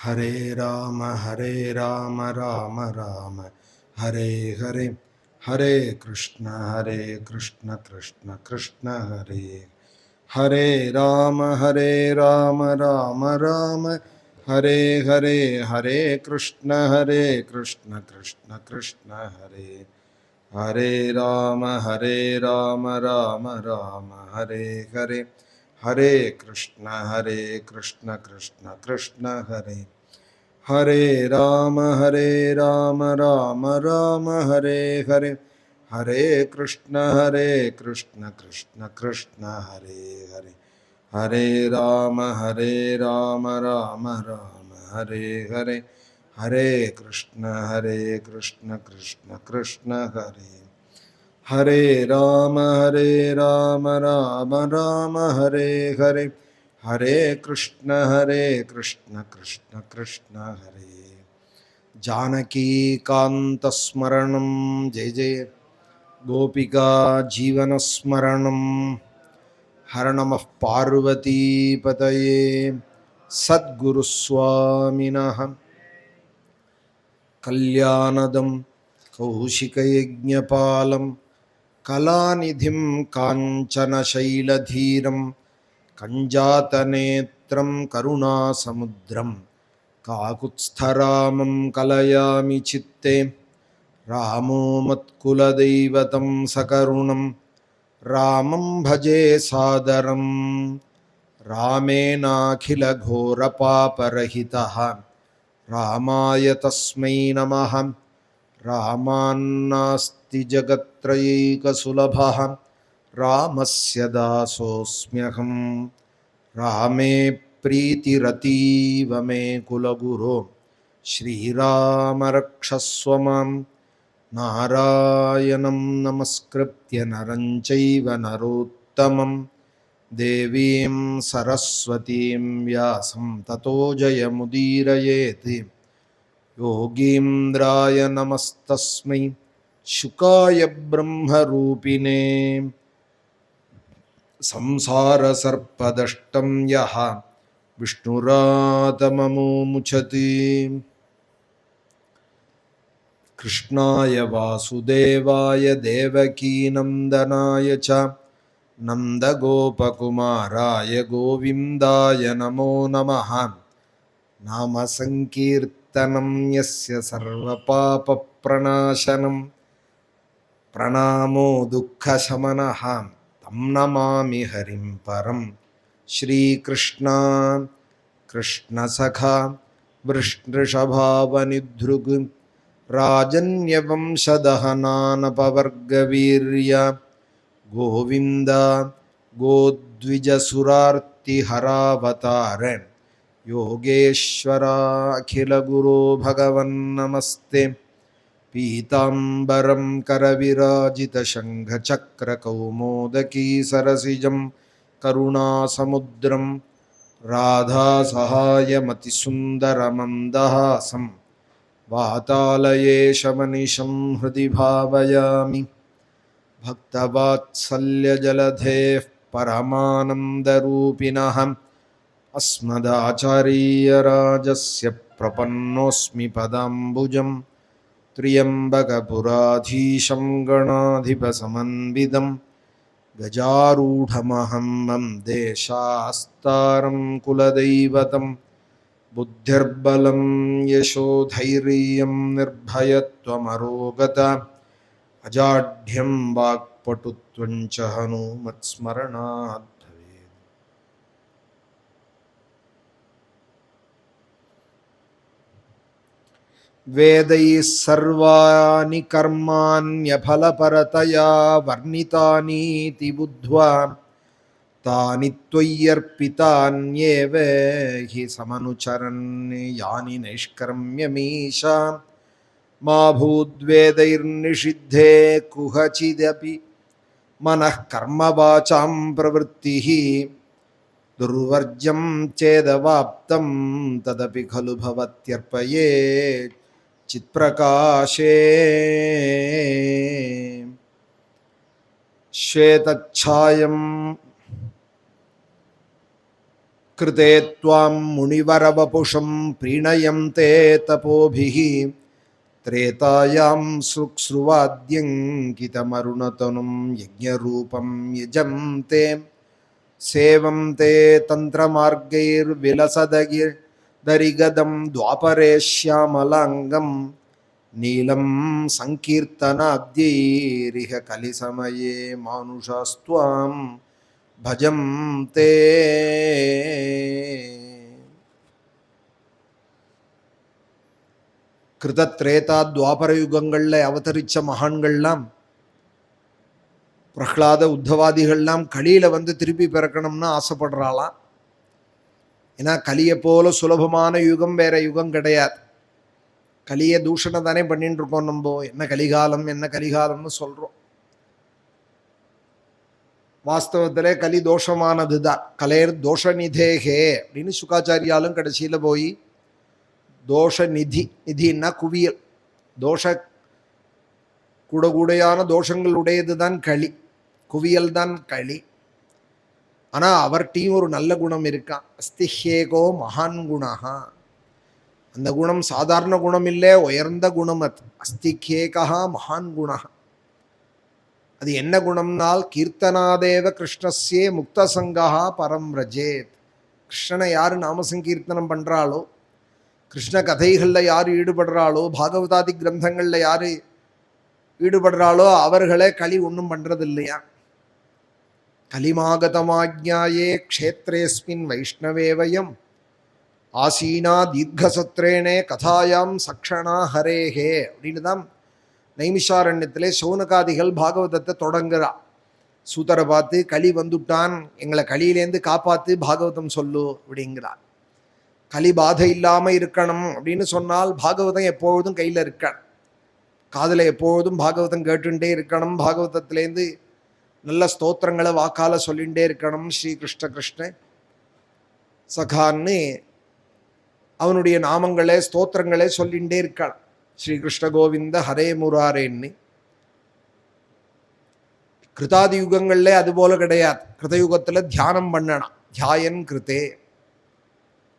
हरे राम राम राम हरे हरे हरे कृष्ण कृष्ण कृष्ण हरे हरे राम राम राम हरे हरे हरे कृष्ण कृष्ण कृष्ण हरे हरे राम राम राम हरे हरे हरे कृष्ण कृष्ण कृष्ण हरे हरे राम राम राम हरे हरे हरे कृष्ण कृष्ण कृष्ण हरे हरे हरे राम राम हरे हरे हरे कृष्ण कृष्ण कृष्ण हरे हरे राम राम हरे हरे हरे कृष्ण कृष्ण कृष्ण हरे जानकी कांत स्मरणं जय जय गोपिका जीवन स्मरणं हर नमः पार्वती पतये सद्गुरु स्वामिनः कल्याणदं कौशिकयज्ञपालं कलानिधिं काञ्चनशैलधीरं कञ्जातनेत्रं करुणासमुद्रं काकुत्स्थरामं कलयामि चित्ते रामो मत्कुलदैवतं सकरुणं रामं भजे सादरं रामेणाखिलघोरपापरहितः रामाय तस्मै नमः रामान्नास्ति जगत्त्रयैकसुलभः रामस्य दासोऽस्म्यहं रामे प्रीतिरतीव मे कुलगुरो श्रीराम रक्षस्व मां नारायणं नमस्कृत्य नरं चैव नरोत्तमं देवीं सरस्वतीं व्यासं ततो जयमुदीरयेत् योगीन्द्राय नमस्तस्मै शुकाय ब्रह्मरूपिणे संसारसर्पदष्टं यः विष्णुरातममुमुचति कृष्णाय वासुदेवाय देवकीनन्दनाय च नन्दगोपकुमाराय गोविन्दाय नमो नमः नाम संकीर्तनं यस्य सर्वपापप्रणाशनं प्रणामो दुःखशमनः तं नमामि हरिं परं श्रीकृष्ण कृष्णसखा वृषभावनिधृग् राजन्यवंशदहनानपवर्गवीर्य गोविन्द गोद्विजसुरार्तिहरावतार योगेश्वराखिलगुरो भगवन्नमस्ते पीताम्बरं करविराजितशङ्खचक्रकौमोदकी सरसिजं करुणासमुद्रं राधासहायमतिसुन्दरमन्दहासं वातालयेशमनिशं हृदि भावयामि भक्तवात्सल्यजलधेः परमानन्दरूपिणः अस्मदाचार्यराजस्य प्रपन्नोऽस्मि पदाम्बुजं त्र्यम्बकपुराधीशं गणाधिपसमन्वितं गजारूढमहं वन्दे शास्तारं कुलदैवतं बुद्धिर्बलं यशोधैर्यं निर्भयत्वमरोगता अजाढ्यं वाक्पटुत्वं च हनूमत्स्मरणात् भवेत्। वेदैः सर्वाणि कर्माण्यफलपरतया वर्णितानीति बुद्ध्वा तानि त्वय्यर्पितान्येव हि समनुचरन् यानि नैष्कर्म्यमीशा मा भूद्वेदैर्निषिद्धे कुहचिदपि मनः कर्मवाचां प्रवृत्तिः दुर्वर्ज्यं चेदवाप्तं तदपि खलु भवत्यर्पये चित्प्रकाशे श्वेतच्छायं கிருதே த்வாம் முனிவரவபுஷம் ப்ரீணயந்தே தபோபிஹ த்ரேதாயாம் ஸ்ருக்ஸ்ருவாத்யங்கிதமருணதனும் யஜ்ஞரூபம் யஜந்தே சேவம் தே தந்திரமார்கைர்விலசதகிர்தரிகதம் துவாபரே ஷ்யாமலாங்கம் நீலம் சங்கீர்த்தனாத்யைரிஹ கலிசமயே மானுஷாஸ்த்வாம் பஜம் தே. கிருதத்ரேதா துவாபர யுகங்களில் அவதரிச்ச மகான்கள்லாம் பிரஹ்லாத உத்தவாதிகள்லாம் கலியில் வந்து திருப்பி பிறக்கணும்னு ஆசைப்படுறாளாம். ஏன்னா கலியை போல சுலபமான யுகம் வேற யுகம் கிடையாது. கலியை தூஷணை தானே பண்ணிட்டு இருக்கோம். நம்ம என்ன கலிகாலம் என்ன கலிகாலம்னு சொல்கிறோம். வாஸ்தவத்திலே கலி தோஷமானது தான். கலேர் தோஷ நிதேகே அப்படின்னு சுகாச்சாரியாலும் கடைசியில் போய் தோஷ நிதி, நிதின்னா குவியல், தோஷ கூடையான தோஷங்கள் உடையது தான் களி, குவியல் தான் களி. ஆனால் அவர்கிட்டையும் ஒரு நல்ல குணம் இருக்கான். அஸ்திஹேகோ மகான் குணா. அந்த குணம் சாதாரண குணம் இல்லை, உயர்ந்த குணம். அது அஸ்திஹேகா மகான் குணா. அது என்ன குணம்னால் கீர்த்தனாதேவ கிருஷ்ணஸ்யே முக்தசங்கா பரம் ரஜேத். கிருஷ்ணனை யார் நாமசங்கீர்த்தனம் பண்ணுறாளோ, கிருஷ்ண கதைகளில் யார் ஈடுபடுறாளோ, பாகவதாதி கிரந்தங்களில் யார் ஈடுபடுறாளோ அவர்களை களி ஒன்றும் பண்ணுறது இல்லையா. கலிமாகதமாஜ்ஞாயே க்ஷேத்ரேஸ்மின் வைஷ்ணவே வயம் ஆசீனா தீர்க்கசத்ரேனே கதாயாம் சக்ஷணா ஹரேஹே அப்படின்னு தான் நைமிஷாரண்யத்திலே சௌனகாதிகள் பாகவதத்தை தொடங்குறா. சூதரை பார்த்து களி வந்துட்டான், எங்களை களியிலேருந்து காப்பாற்று, பாகவதம் சொல்லு அப்படிங்கிறார். களி பாதை இல்லாமல் இருக்கணும் அப்படின்னு சொன்னால் பாகவதம் எப்பொழுதும் கையில் இருக்கணும், காதில் எப்பொழுதும் பாகவதம் கேட்டுட்டே இருக்கணும், பாகவதத்திலேருந்து நல்ல ஸ்தோத்திரங்களை வாக்கால சொல்லிகிட்டே இருக்கணும். ஸ்ரீ கிருஷ்ண கிருஷ்ண சகான்னு அவனுடைய நாமங்களே ஸ்தோத்திரங்களே சொல்லிகிட்டே இருக்கணும். ஸ்ரீ கிருஷ்ண கோவிந்த ஹரே முராரேன்னு. கிருதாதி யுகங்கள்ல அதுபோல கிடையாது. கிருதயுகத்தில் தியானம் பண்ணணும். தியாயன் கிருத்தே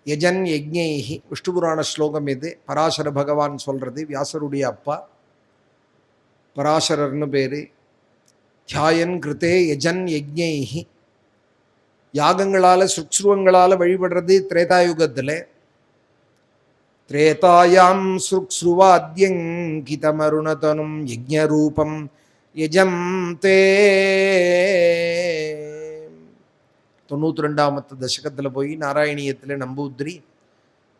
யஜன் யஜ்ஞைஹி. விஷ்ணு புராண ஸ்லோகம் இது. பராசர பகவான் சொல்றது. வியாசருடைய அப்பா பராசரர்னு பேரு. தியாயன் கிருத்தே யஜன் யஜ்ஞைஹி. யாகங்களால சுக்ஸ்ருவங்களால வழிபடுறது திரேதாயுகத்தில். த்ரேதாயாம் ஸ்ருக்ஸ்ருவாத்யங்கிதமருணதனும் யஜ்ஞரூபம் யஜம் தே. 92வது தசகத்தில் போய் நாராயணியத்தில் நம்பூத்ரி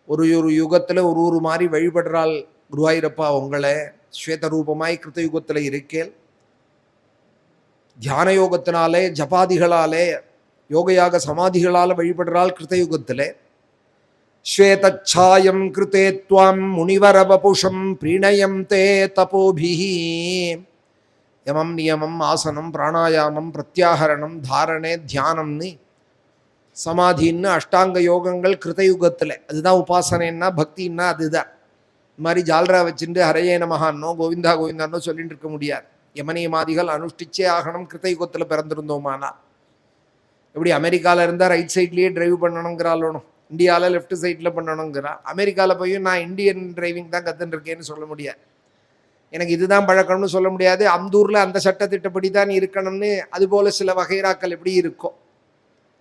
ஒரு யுகத்தில் ஒரு மாதிரி வழிபடுறாள். குருவாயூரப்பா உங்களை ஸ்வேதரூபமாய் கிருத்தயுகத்தில் இருக்கேன். தியான யோகத்தினாலே ஜபாதிகளாலே யோகயாக சமாதிகளால் வழிபடுறாள் கிருத்தயுகத்தில். ஸ்வேதச்சாயம் கிருதே த்வாம் முனிவரவபுஷம் ப்ரீணயம் தே தபோபிஹி. யமம் நியமம் ஆசனம் பிராணாயாமம் பிரத்யாகரணம் தாரணே தியானம்னு சமாதின்னு அஷ்டாங்க யோகங்கள் கிருத்தயுகத்தில். அதுதான் உபாசனைன்னா பக்தின்னா அதுதான். இந்த மாதிரி ஜால்ரா வச்சுட்டு ஹரையே நமகான்னோ கோவிந்தா கோவிந்தான்னோ சொல்லிட்டு இருக்க முடியாது. யமனியமாதிகள் அனுஷ்டிச்சே ஆகணும். கிருத்தயுகத்தில் பிறந்திருந்தோமானா எப்படி அமெரிக்காவில் இருந்தால் ரைட் சைட்லேயே டிரைவ் பண்ணணுங்கிறாலும், இந்தியாவில் லெஃப்ட் சைடில் பண்ணணுங்கிறா. அமெரிக்காவில் போய் நான் இந்தியன் டிரைவிங் தான் கற்றுருக்கேன்னு சொல்ல முடியாது. எனக்கு இதுதான் பழக்கம்னு சொல்ல முடியாது. அந்த ஊரில் அந்த சட்டத்திட்டப்படி தான் இருக்கணும்னு அதுபோல் சில வகைராக்கள் எப்படி இருக்கும்.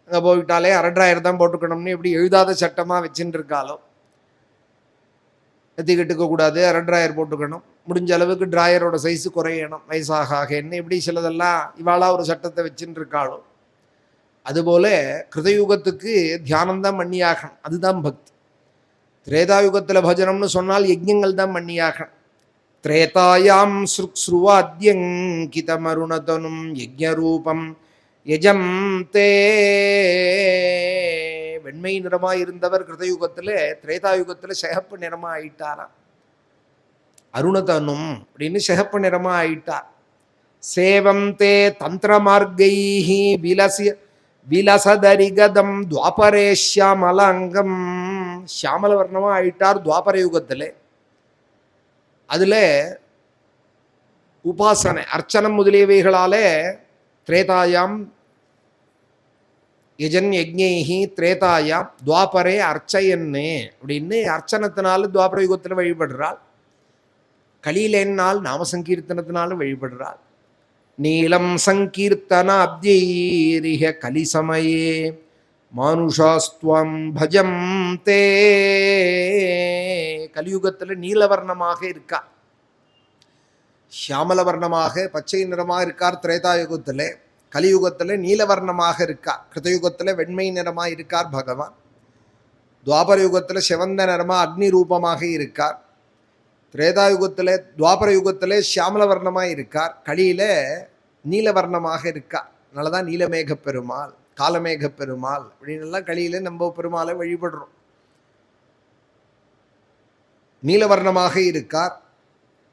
அங்கே போயிட்டாலே அரட்ராயர் தான் போட்டுக்கணும்னு எப்படி எழுதாத சட்டமாக வச்சுட்டு இருக்காலோ. எத்திக்கிட்டுக்கக்கூடாது, அரட்ராயர் போட்டுக்கணும், முடிஞ்ச அளவுக்கு ட்ராயரோட சைஸு குறையணும் வயசாக என்ன இப்படி சிலதெல்லாம் இவாளாக ஒரு சட்டத்தை வச்சுட்டு இருக்காளோ. அதுபோல் கிருதயுகத்துக்கு தியானம்தான் பண்ணியாகணும். அதுதான் பக்தி. திரேதாயுகத்தில் பஜனம்னு சொன்னால் யஜ்ஞங்கள் தான் பண்ணியாகணும். த்ரேதாயாம் ஸ்ருக்ஸ்ருவாத்யங்கிதமருணதனும் யஜ்ஞரூபம் யஜம் தே. வெண்மை நிறமாக இருந்தவர் கிருதயுகத்தில் திரேதாயுகத்தில் சிகப்பு நிறமாக ஆயிட்டாராம். அருணதனும் அப்படின்னு சிகப்பு நிறமாக ஆயிட்டார். சேவம் தே தந்திரமார்கைஹி விலசதரிகதம் துவாபரே ஷியாமலாங்கம். ஷியாமல வர்ணமாக ஆயிட்டார் துவாபர யுகத்தில். அதில் உபாசனை அர்ச்சனம் முதலியவைகளாலே திரேதாயாம் யஜன் யஜ்ஞைஹி திரேதாயா துவாபரே அர்ச்சயன்னு அப்படின்னு அர்ச்சனத்தினால துவாபர யுகத்தில் வழிபடுறாள். கலியிலேன்னால் நாம சங்கீர்த்தனத்தினாலும் வழிபடுறாள். நீலம் சங்கீர்த்தன அப்தீரிக கலிசமயே மானுஷாஸ்துவம் பஜம் தே. கலியுகத்தில் நீலவர்ணமாக இருக்கா, சியாமலவர்ணமாக பச்சை நிறமாக இருக்கார் திரேதாயுகத்தில். கலியுகத்தில் நீலவர்ணமாக இருக்கார். கிருதயுகத்தில் வெண்மை நிறமாக இருக்கார் பகவான். துவாபர யுகத்தில் சிவந்த நிறமாக அக்னி ரூபமாக இருக்கார். திரேதாயுகத்தில் துவாபர யுகத்தில் சியாமலவர்ணமாக இருக்கார். கலியில நீலவர்ணமாக இருக்கார். அதனாலதான் நீலமேக பெருமாள், காலமேக பெருமாள் அப்படின்னு எல்லாம் கலியில நம்ம பெருமாளை வழிபடுறோம். நீலவர்ணமாக இருக்கார்.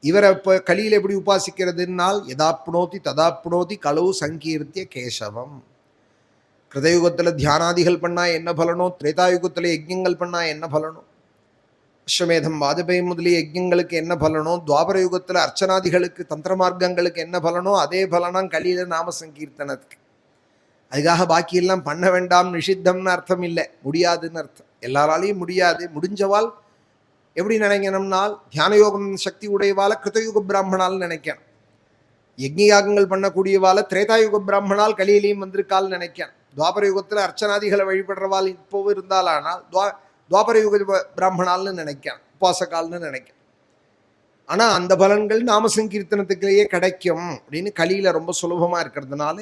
இவரை இப்போ கலியில் எப்படி உபாசிக்கிறதுனால் எதாப்னோதி ததாப்னோதி களவு சங்கீர்த்திய கேசவம். கிருதயுகத்தில் தியானாதிகள் பண்ணால் என்ன பலனோ, திரேதாயுகத்தில் யஜ்ஞங்கள் பண்ணால் என்ன பலனோ, அஸ்வமேதம் வாஜபேயி முதலிய யஜ்ஞங்களுக்கு என்ன பலனோ, துவாபர யுகத்தில் அர்ச்சனாதிகளுக்கு தந்திர மார்க்கங்களுக்கு என்ன பலனோ அதே பலனாம் கலியில் நாம சங்கீர்த்தனத்துக்கு. அதுக்காக பாக்கியெல்லாம் பண்ண வேண்டாம் நிஷித்தம்னு அர்த்தம் இல்லை, முடியாதுன்னு அர்த்தம். எல்லாராலையும் முடியாது. முடிஞ்சவாள் எப்படி நினைக்கணும்னால் தியானயோகம் சக்தி உடையவால கிருதயுக பிராமணால் நினைக்கணும். யஜ்ஞயாகங்கள் பண்ணக்கூடியவால திரேதாயுக பிராமணால் கலியிலையும் வந்திருக்கால் நினைக்கணும். துவாபர யுகத்தில் அர்ச்சனாதிகளை வழிபடுறவாள் இப்போவும் இருந்தால் ஆனால் துவாபர யுக பிராமணால்னு நினைக்கணும், உபாசகால்னு நினைக்கணும். ஆனால் அந்த பலன்கள் நாம சங்கீர்த்தனத்துக்குள்ளேயே கிடைக்கும் அப்படின்னு கலியில் ரொம்ப சுலபமாக இருக்கிறதுனால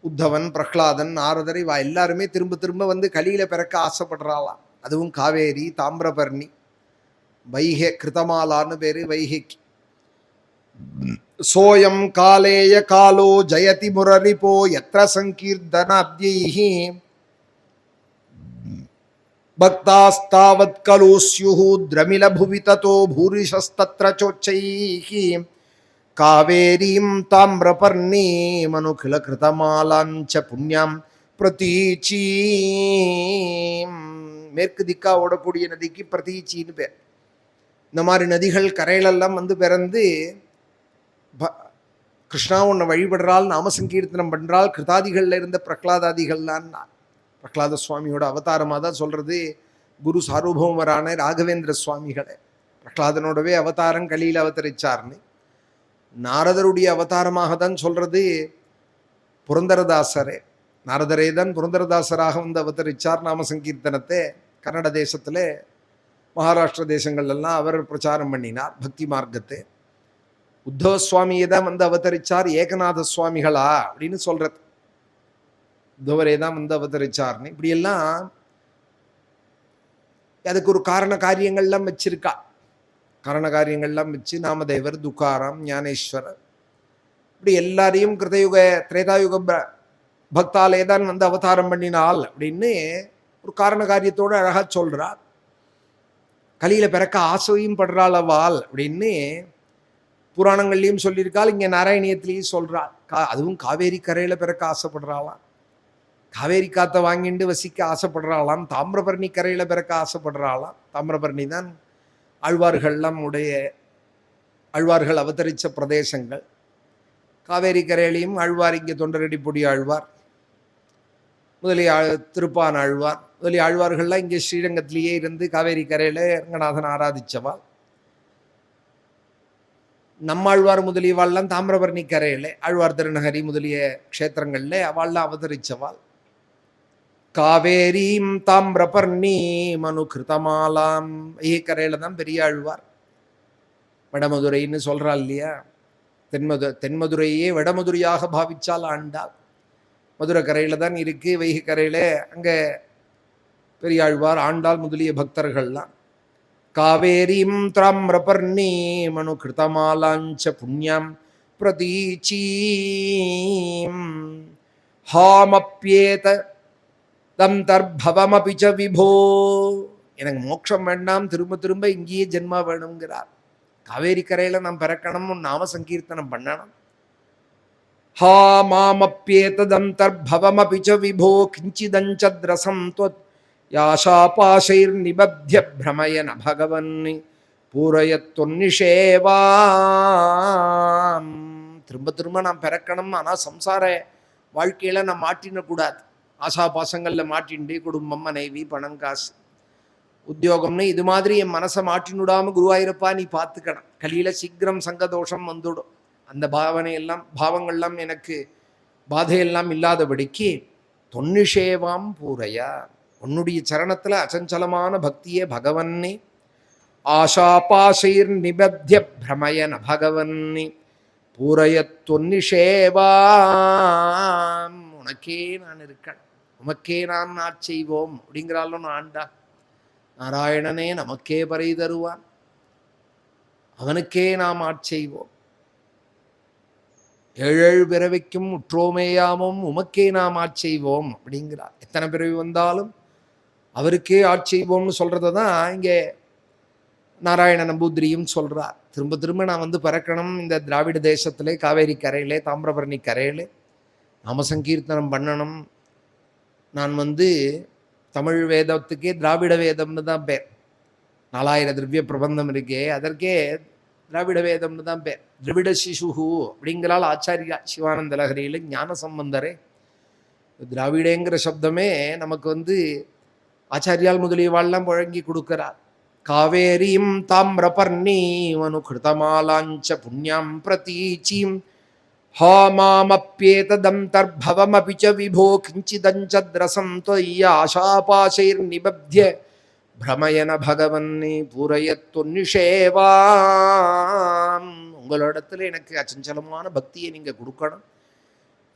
உத்தவன், பிரஹ்லாதன், நாரதர் இவா எல்லாருமே திரும்ப திரும்ப வந்து கலியில் பிறக்க ஆசைப்படுறாளாம். அதுவும் காவேரி, தாமிரபரணி, வைகை, கிருதமாலான்னு பேரு வைகைக்கு. சோயம் காலேய காலோ ஜயதி முரரிபோ யத்ர சங்கீர்த்தனாப்தியைஹி பக்தாஸ்தாவத் கலு ஸ்யுஹு த்ரமில புவி ததோ பூரிஷஸ்தத்ர சோச்சைஹி காவேரீம் தாமிரபர்ணீம் அனுகில கிருதமாலாஞ்ச புண்ணியம் பிரதீச்சீம். மேற்கு திக்கா ஓடக்கூடிய நதிக்கு பிரதீச்சின்னு பேர். இந்த மாதிரி நதிகள் கரையிலெல்லாம் வந்து பிறந்து கிருஷ்ணா உன்னை வழிபடுறாள், நாம சங்கீர்த்தனம் பண்ணுறாள். கிருதாதிகளில் இருந்த பிரகலாதாதிகள்லாம் பிரகலாத சுவாமியோட அவதாரமாக தான் சொல்கிறது. குரு சார்வபௌமரான ராகவேந்திர சுவாமிகளை பிரகலாதனோடவே அவதாரம் கலியில் அவதரிச்சார்னு. நாரதருடைய அவதாரமாக தான் சொல்கிறது புரந்தரதாசரே. நாரதரே தான் புரந்தரதாசராக வந்து அவதரிச்சார் நாம சங்கீர்த்தனத்தை. கன்னட தேசத்தில், மகாராஷ்டிர தேசங்கள்லாம் அவர் பிரச்சாரம் பண்ணினார் பக்தி மார்க்கத்தை. உத்தவ சுவாமியை தான் வந்து அவதரிச்சார். ஏகநாத சுவாமிகளா அப்படின்னு சொல்றது, உத்தவரே தான் வந்து அவதரிச்சார்னு. இப்படியெல்லாம் அதுக்கு ஒரு காரண காரியங்கள்லாம் வச்சிருக்கா. காரண காரியங்கள்லாம் வச்சு நாமதேவர், துக்காராம், ஞானேஸ்வரர் இப்படி எல்லாரையும் கிருதயுக திரேதாயுக பக்தாலே தான் வந்து அவதாரம் பண்ணினாள் அப்படின்னு ஒரு காரண காரியத்தோடு அழகா சொல்றார். கலியில பிறக்க ஆசையும் படுறாளவாள் அப்படின்னு புராணங்கள்லையும் சொல்லியிருக்காள், இங்கே நாராயணியத்திலையும் சொல்றாள். அதுவும் காவேரி கரையில பிறக்க ஆசைப்படுறாளாம், காவேரி காத்த வாங்கிட்டு வசிக்க ஆசைப்படுறாளாம், தாமிரபரணி கரையில பிறக்க ஆசைப்படுறாளாம். தாமிரபரணி தான் ஆழ்வார்கள்லாம் ஆழ்வார்கள் அவதரித்த பிரதேசங்கள். காவேரி கரையிலையும் ஆழ்வார், இங்கே தொண்டரெடிப்பொடி ஆழ்வார் முதலிய திருப்பான் ஆழ்வார் முதலிய ஆழ்வார்கள்லாம் இங்கே ஸ்ரீரங்கத்திலேயே இருந்து காவேரி கரையில் ரங்கநாதன் ஆராதிச்சவாள். நம்மாழ்வார் முதலியவாள்லாம் தாமிரபரணி கரையில், ஆழ்வார் திருநகரி முதலிய க்ஷேத்திரங்களில் அவள்லாம் அவதரிச்சவாள். காவேரீம் தாமிரபர்ணி மனு கிருதமாலாம் கரையில் தான் பெரிய ஆழ்வார். வடமதுரைன்னு சொல்கிறாள் இல்லையா, தென்மதுரையே வடமதுரையாக பாவிச்சால் ஆண்டாள். மதுரை கரையில் தான் இருக்கு, வைகை கரையில் அங்கே பெரியாழ்வார், ஆண்டாள் முதலிய பக்தர்கள்லாம். காவேரீம் தாமிரபர்ணி மனு கிருதமாலாஞ்ச புண்ணியம் பிரதீச்சீம் ஹாமப்யேத தம் தர்பவமபி ச விபோ. எனக்கு மோட்சம் வேண்டாம், திரும்ப திரும்ப இங்கேயே ஜென்மா வேணுங்கிறார். காவேரி கரையில் நாம் பிறக்கணும், நாம சங்கீர்த்தனம் பண்ணணும். ஹா மாமப்யேததம் தர்பவமபி ச விபோ கிஞ்சிதஞ்சத்ரசம் த்வத் யாஷாபாசைர் நிபத்ய பிரமயன பகவன் பூரயத்தொன்னிஷேவாம். திரும்ப திரும்ப நாம் பிறக்கணும், ஆனால் சம்சார வாழ்க்கையில நாம் மாட்டினக்கூடாது. ஆசா பாசங்களில் மாட்டிண்டு குடும்பம் மனைவி பணம் காசு உத்தியோகம்னு இது மாதிரி என் மனசை மாட்டினுடாமல் குருவாயிருப்பா நீ பார்த்துக்கணும். கலியில் சீக்கிரம் சங்கதோஷம் வந்துடும். அந்த பாவங்கள்லாம் எனக்கு பாதையெல்லாம் இல்லாதபடிக்கு தொன்னிஷேவாம் பூரையா உன்னுடைய சரணத்தில் அச்சஞ்சலமான பக்தியே பகவன்னி ஆஷாபாசைர் நிபத்திய பிரமயன பகவன்னி பூரைய தொன்னிஷேவாம். உனக்கே நான் இருக்கேன், உமக்கே நான் செய்வோம் அப்படிங்கிறாலும் ஆண்டா. நாராயணனே நமக்கே பறை தருவான், அவனுக்கே நாம் ஆட்செய்வோம். ஏழு பிறவிக்கும் உற்றோமேயாமும் உமக்கே நாம் ஆட்செய்வோம் அப்படிங்கிறார். எத்தனை பிறவி வந்தாலும் அவருக்கே ஆட்செய்வோம்னு சொல்றதை தான் இங்கே நாராயண நம்பூதிரியும் சொல்றார். திரும்ப திரும்ப நான் பிறக்கணும் இந்த திராவிட தேசத்திலே, காவேரி கரையிலே, தாமிரபரணி கரையிலே நாம சங்கீர்த்தனம் பண்ணணும். நான் தமிழ் வேதத்துக்கே திராவிட வேதம்னு தான் பேர். 4000 திரவிய பிரபந்தம் இருக்கே, அதற்கே திராவிட வேதம்னு தான் பேர். திராவிட சிசுஹு அப்படிங்கிறால் ஆச்சாரியா சிவானந்த லஹரியில் ஞான சம்பந்தரே. திராவிடங்கிற சப்தமே நமக்கு ஆச்சாரியால் முதலியவாள்லாம் புழங்கி கொடுக்கிறார். காவேரியும் தாமிரபர்ணீம் அனுகிருதமாலாஞ்ச புண்ணியம் பிரதீச்சீம் ஹா மாமப்யேததம் தர்பவமபி ச விபோ கிஞ்சிதஞ்சத்ரசம் त्वय्य ஆஷாபாசைர்நிபத்ய பிரமயன பகவன்னி பூரயத்தொன்னிஷேவாம். உங்களிடத்துல எனக்கு அச்சஞ்சலமான பக்தியை நீங்க கொடுக்கணும்.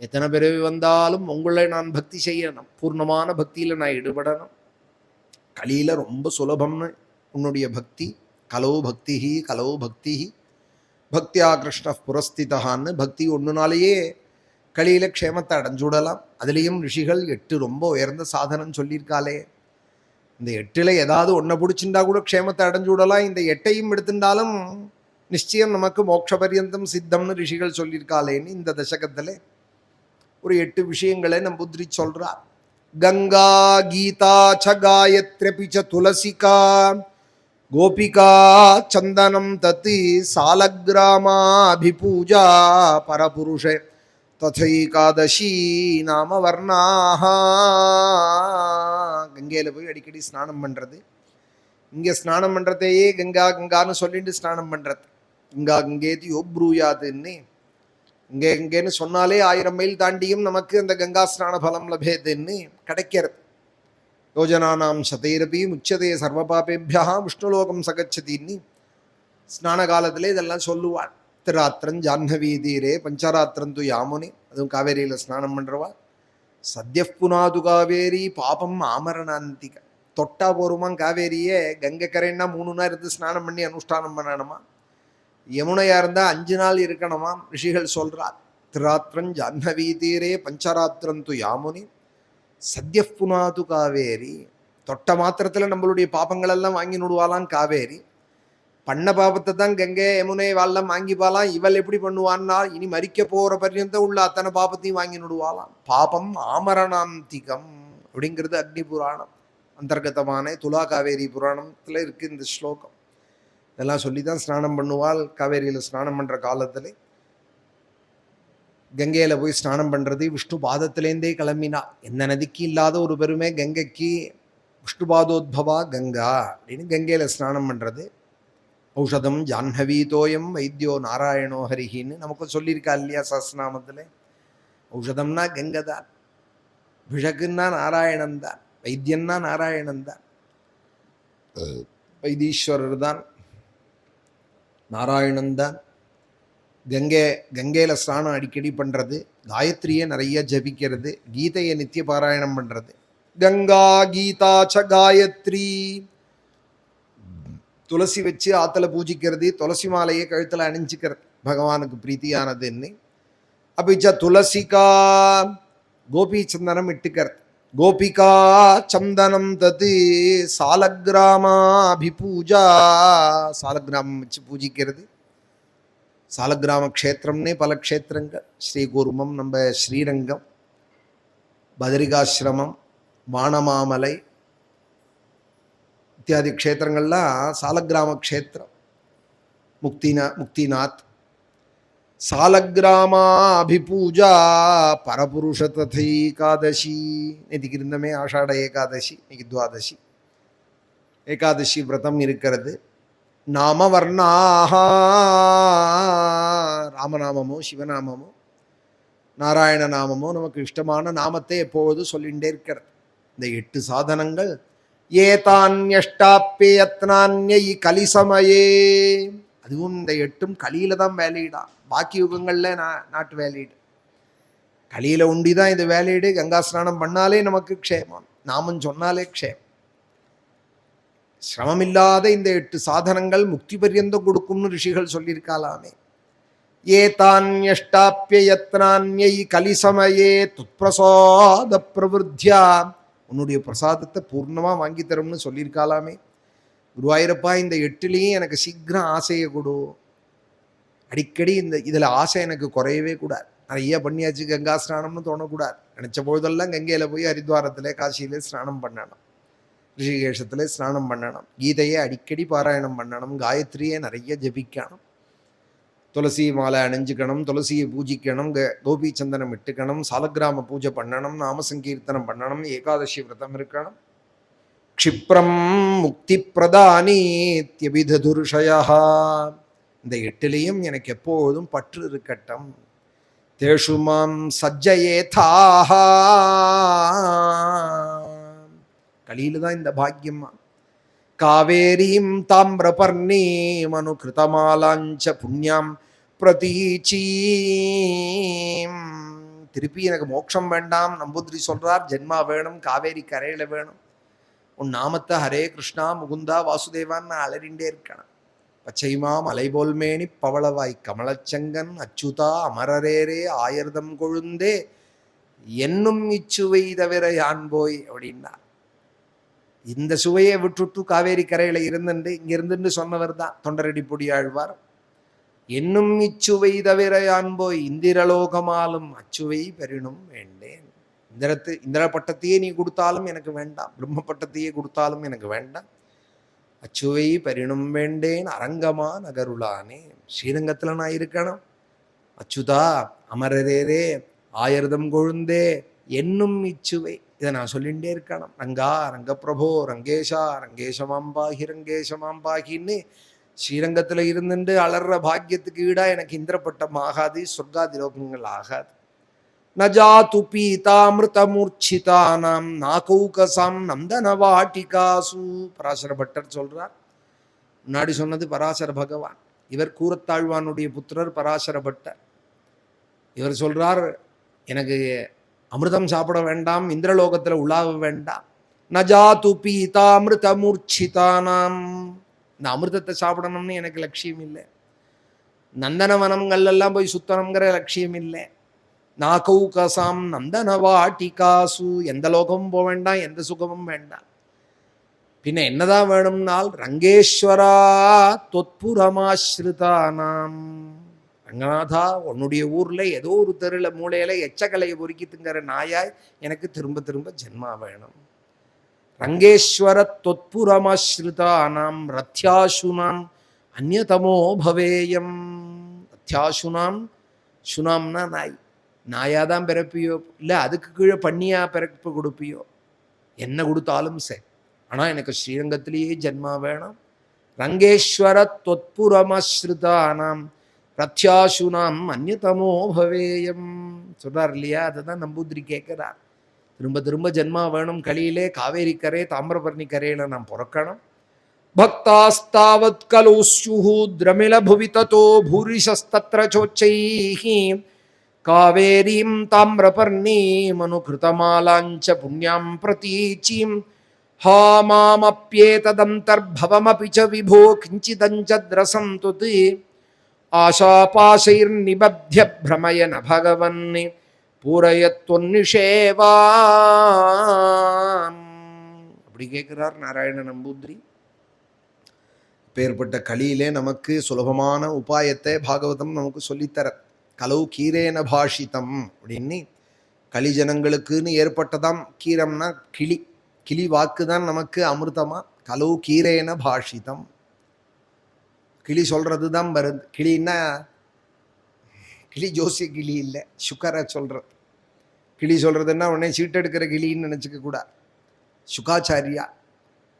எத்தனை பிறவி வந்தாலும் உங்களை நான் பக்தி செய்யணும், பூர்ணமான பக்தியில் நான் ஈடுபடணும். கலியில ரொம்ப சுலபம்னு உன்னுடைய பக்தி. கலோ பக்தி கலோ பக்தி பக்தியா கிருஷ்ண புரஸ்திதான்னு பக்தி ஒன்றுனாலேயே கலியில க்ஷேமத்தை அடைஞ்சுடலாம். அதுலேயும் ரிஷிகள் 8 ரொம்ப உயர்ந்த சாதனம் சொல்லியிருக்காளே. இந்த 8ல் ஏதாவது ஒன்றை பிடிச்சிருந்தா கூட க்ஷேமத்தை அடைஞ்சு விடலாம். இந்த 8ஐயும் எடுத்துட்டாலும் நிச்சயம் நமக்கு மோட்ச பரியந்தம் சித்தம்னு ரிஷிகள் சொல்லியிருக்காளேன்னு இந்த தசகத்தில் ஒரு 8 விஷயங்களை நம்பூதிரி சொல்றார். கங்கா கீதா ச காயத்ரி ச துளசிகா கோபிகா சந்தனம் தத்து சாலகிராமாபிபூஜா பரபுருஷே ததைகாதசி நாம வர்ணாக. கங்கையில் போய் அடிக்கடி ஸ்நானம் பண்ணுறது, இங்கே ஸ்நானம் பண்ணுறதையே கங்கா கங்கான்னு சொல்லிட்டு ஸ்நானம் பண்ணுறது. கங்கா கங்கேதி யோப்ரூயாதுன்னு இங்கேன்னு சொன்னாலே 1000 மைல் தாண்டியும் நமக்கு அந்த கங்கா ஸ்நான பலம் லபேதுன்னு கிடைக்கிறது. யோஜனானாம் சதைரபி முச்சதே சர்வபாபேபியா விஷ்ணுலோகம் சகச்சதின்னு ஸ்நான காலத்திலே இதெல்லாம் சொல்லுவாள். திராத்திரன் ஜாஹ்னவி தீரே பஞ்சராத்திரந்து யாமுனி, அதுவும் காவேரியில் ஸ்நானம் பண்ணுறவா. சத்ய புனாது காவேரி பாபம் ஆமரணாந்திக. தொட்டா போருமா காவேரியே. கங்கை கரைன்னா 3 நாள் இருந்து ஸ்நானம் பண்ணி அனுஷ்டானம் பண்ணணுமா. யமுனையா இருந்தால் 5 நாள் இருக்கணுமா. ரிஷிகள் சொல்றார். திராத்திரன் ஜாஹ்னவி தீரே பஞ்சராத்திரந்து யாமுனி சத்ய புனாது காவேரி. தொட்ட மாத்திரத்தில் நம்மளுடைய பாபங்களெல்லாம் வாங்கி நடுவாலாம் காவேரி. பண்ண பாபத்தை தான் கங்கை யமுனை வாழலாம் வாங்கிப்பாலாம். இவள் எப்படி பண்ணுவான்னா இனி மறிக்க போகிற பர்யந்தம் உள்ள அத்தனை பாபத்தையும் வாங்கி நடுவாலாம். பாபம் ஆமரணாந்திகம் அப்படிங்கிறது அக்னி புராணம் அந்தர்கதமான துலா காவேரி புராணத்தில் இருக்குது இந்த ஸ்லோகம். இதெல்லாம் சொல்லி தான் ஸ்நானம் பண்ணுவாள். காவேரியில் ஸ்நானம் பண்ணுற காலத்தில் கங்கையில் போய் ஸ்நானம் பண்ணுறது விஷ்ணு பாதத்திலேருந்தே கிளம்பினா. எந்த நதிக்கு இல்லாத ஒரு பெருமை கங்கைக்கு. விஷ்ணு பாதோத்பவா கங்கா அப்படின்னு கங்கையில் ஸ்நானம் பண்ணுறது. ஔஷதம் ஜாஹ்னவீதோயம் வைத்தியோ நாராயணோ ஹரிஹின்னு நமக்கு சொல்லியிருக்கா இல்லையா சஹஸ்ரநாமத்தில். ஔஷதம்னா கங்கை தான், விஷக்குன்னா நாராயணன் தான், வைத்தியன்னா நாராயணன் தான், வைத்தீஸ்வரர் தான், நாராயணன் தான். கங்கையில் ஸ்நானம் அடிக்கடி பண்ணுறது, காயத்ரியை நிறைய ஜபிக்கிறது, கீதையை நித்திய பாராயணம் பண்ணுறது. கங்கா கீதா ச காயத்ரி. துளசி வச்சு ஆற்றுல பூஜிக்கிறது, துளசி மாலையை கழுத்தில் அணிஞ்சிக்கிறது பகவானுக்கு பிரீத்தியானதுன்னு. அப்பிச்ச துளசிகா கோபி சந்தனம் இட்டுக்கிறது. கோபிகா சந்தனம் தத்து சாலகிராமாபிபூஜா. சாலகிராமம் வச்சு பூஜிக்கிறது. சாலகிராம க்ஷேத்திரம்னே பல க்ஷேத்திரங்கள். ஸ்ரீகூர்மம், நம்ம ஸ்ரீரங்கம், பதரிகாசிரமம், வானமாமலை இத்தியாதி க்ஷேத்திரங்கள்லாம் சாலகிராம க்ஷேத்திரம். முக்திநாத் சாலக்கிராமாபிபூஜா பரபுருஷ ததைகாதசி. இன்னைக்கு இருந்தமே ஆஷாட ஏகாதசி, இன்னைக்கு துவாதசி. ஏகாதசி விரதம் இருக்கிறது. நாமவர்ணாக, ராமநாமமோ சிவநாமமோ நாராயண நாமமோ நமக்கு இஷ்டமான நாமத்தை எப்போது சொல்லிகிட்டே இருக்கிறது. இந்த 8 சாதனங்கள் ஏதான்யஷ்டாப்யத்னான்யை கலிசமயே, அதுவும் இந்த 8ம் கலியில தான் வேலிடா. பாக்கி யுகங்கள்ல நாட்டு வேலிடு, கலியில உண்டி தான் இது வேலிடு. கங்கா ஸ்நானம் பண்ணாலே நமக்கு க்ஷேமம், நாமம் சொன்னாலே க்ஷேமம். சிரமமில்லாத இந்த 8 சாதனங்கள் முக்தி பரியந்தம் கொடுக்கும்னு ரிஷிகள் சொல்லியிருக்காலாமே. ஏதான்யஷ்டாப்யத்னான்யை கலிசமயே துத்பிரசாத பிரவருத்தியா, உன்னுடைய பிரசாதத்தை பூர்ணமாக வாங்கி தரும்னு சொல்லியிருக்காலாமே. குருவாயூரப்பா, இந்த 8லையும் எனக்கு சீக்கிரம் ஆசையை கொடு. அடிக்கடி இதில் ஆசை எனக்கு குறையவே கூடாது. நிறைய பண்ணியாச்சு, கங்கா ஸ்நானம்னு தோணக்கூடாது. நினச்ச பொழுதெல்லாம் கங்கையில் போய் ஹரித்வாரத்தில் காசியிலே ஸ்நானம் பண்ணணும், ரிஷிகேஷத்தில் ஸ்நானம் பண்ணணும், கீதையை அடிக்கடி பாராயணம் பண்ணணும், காயத்ரியை நிறைய ஜபிக்கணும், துளசி மாலை அணிஞ்சுக்கணும், துளசியை பூஜிக்கணும், கோபி சந்தனம் இட்டுக்கணும், சாலக்கிராம பூஜை பண்ணணும், நாமசங்கீர்த்தனம் பண்ணணும், ஏகாதசி விரதம் இருக்கணும். க்ஷிப்ரம் முக்தி பிரதானீத்யபிததுர்ஷயா, இந்த 8லையும் எனக்கு எப்போதும் பற்று இருக்கட்டும். தேஷு மாம் சஜ்ஜயேதாக, கலியில தான் இந்த பாக்கியமா. காவேரீம் தாமிரபர்ணீம் அனுகிருதமாலாஞ்ச புண்ணியம் பிரதீச்சீம். திருப்பி எனக்கு மோட்சம் வேண்டாம், நம்பூதிரி சொல்றார், ஜென்மா வேணும், காவேரி கரையில வேணும். உன் நாமத்தை ஹரே கிருஷ்ணா முகுந்தா வாசுதேவான் நான் அலறிண்டே இருக்கணும். பச்சைமாம் அலைபோல்மேனி பவளவாய் கமலச்சங்கன் அச்சுதா அமரரேரே ஆயர்தம் கொழுந்தே என்னும் இச்சுவை தவிர யான் போய் அப்படின்னா. இந்த சுவையை விட்டுட்டு காவேரி கரையில இருந்துட்டு இங்க இருந்துட்டு சொன்னவர் தான் தொண்டரடி பொடியாழ்வார். என்னும் இச்சுவை தவிர யான் போய் இந்திரலோகமாலும் அச்சுவை பெறினும் வேண்டேன். இந்திர பட்டத்தையே நீ கொடுத்தாலும் எனக்கு வேண்டாம், பிரம்ம பட்டத்தையே கொடுத்தாலும் எனக்கு வேண்டாம். அச்சுவை பெறினும் வேண்டேன் அரங்கமா நகருளானே. ஸ்ரீரங்கத்தில் நான் இருக்கணும். அச்சுதா அமரரேரே ஆயர்தம் கொழுந்தே என்னும் இச்சுவை, இதை நான் சொல்லிகிட்டே இருக்கணும். ரங்கா ரங்கப்பிரபோ ரங்கேஷா ரங்கேஷமாம்பாகி ரங்கேஷமாம்பாகின்னு ஸ்ரீரங்கத்தில் இருந்துட்டு அலற பாக்கியத்துக்கு ஈடா எனக்கு இந்திரப்பட்டம் ஆகாது, சொர்க்காதி லோகங்கள் ஆகாது. நஜாது பீதாமிருதமூர்ச்சிதானாம் நாகௌகசாம் நந்தனவாட்டிகாசு. பராசர பட்டர் சொல்றார். முன்னாடி சொன்னது பராசர பகவான், இவர் கூரத்தாழ்வானுடைய புத்திரர் பராசர பட்டர். இவர் சொல்றார், எனக்கு அமிர்தம் சாப்பிட வேண்டாம், இந்திரலோகத்தில் உலாவ வேண்டாம். நஜாது பீதாமிருதமூர்ச்சிதானாம், இந்த அமிர்தத்தை சாப்பிடணும்னு எனக்கு லட்சியம் இல்லை. நந்தனவனங்கள்லாம் போய் சுத்தனம்ங்கிற லட்சியம் இல்லை. நாகௌகசாம் நந்தனவாட்டிகாசு, எந்த லோகமும் போக வேண்டாம், எந்த சுகமும் வேண்டாம். பின்ன என்னதான் வேணும்னால் ரங்கேஸ்வரா தொத்புரமாஸ்ருதானாம். ரங்கநாதா, உன்னுடைய ஊர்ல ஏதோ ஒரு தெருல மூலையில எச்சக்கலையை பொறுக்கி திங்கிற நாயாய் எனக்கு திரும்ப திரும்ப ஜென்மா வேணும். ரங்கேஸ்வர தொத்புரமாஸ்ருதானாம் ரத்யாசுனாம் அந்யதமோ பவேயம். ரத்யாசுனாம், சுனாம்னா நாய், நாயாதான் பிறப்பியோ இல்லை அதுக்கு கீழே பண்ணியா பிறப்பு கொடுப்பியோ, என்ன கொடுத்தாலும் சரி, ஆனால் எனக்கு ஸ்ரீரங்கத்திலேயே ஜென்மா வேணும். ரங்கேஸ்வர தொத்புரமஸ்ருதானாம் பிரத்யாசுனாம் அந்யதமோ பவேயம் சொல்றார் இல்லையா. அதை தான் நம்பூதிரி கேட்கிறார். திரும்ப திரும்ப ஜென்மா வேணும், கலியிலே காவேரி கரை தாமிரபரணி கரையில நான் பிறக்கணும். பக்தாஸ்தாவத் கலோஸ்யுஹு திரமில புவி ததோ பூரிஷஸ்தத்ர சோச்சைஹி காவேரீம் தாமிரபர்ணீம் அனுகிருதமாலாஞ்ச புண்ணியாம் பிரதீச்சீம் ஹா மாமப்யேததந்தர்பவமபி ச விபோ கிஞ்சிதஞ்சத்ரசம் துத் ஆசாபாசைர்நிபத்ய பிரமயன பகவன் பூரயத்வன்னிஷேவாம். அப்படி கேட்கிறார் நாராயண நம்பூதிரி. பேர்பட்ட கலியிலே நமக்கு சுலபமான உபாயத்தை பாகவதம் நமக்கு சொல்லித்தர. கலவு கீரேன பாஷிதம் அப்படின்னு கலி ஜனங்களுக்குன்னு ஏற்பட்டதாம். கீரம்னா கிளி, கிளி வாக்கு தான் நமக்கு அமிர்தமா. கலவு கீரேன பாஷிதம், கிளி சொல்றது தான் வருது. கிளின்னா கிளி ஜோசிய கிளி இல்லை, சுகரை சொல்கிறது. கிளி சொல்கிறதுன்னா உடனே சீட்டெடுக்கிற கிளின்னு நினச்சிக்க கூடாது. சுகாச்சாரியா,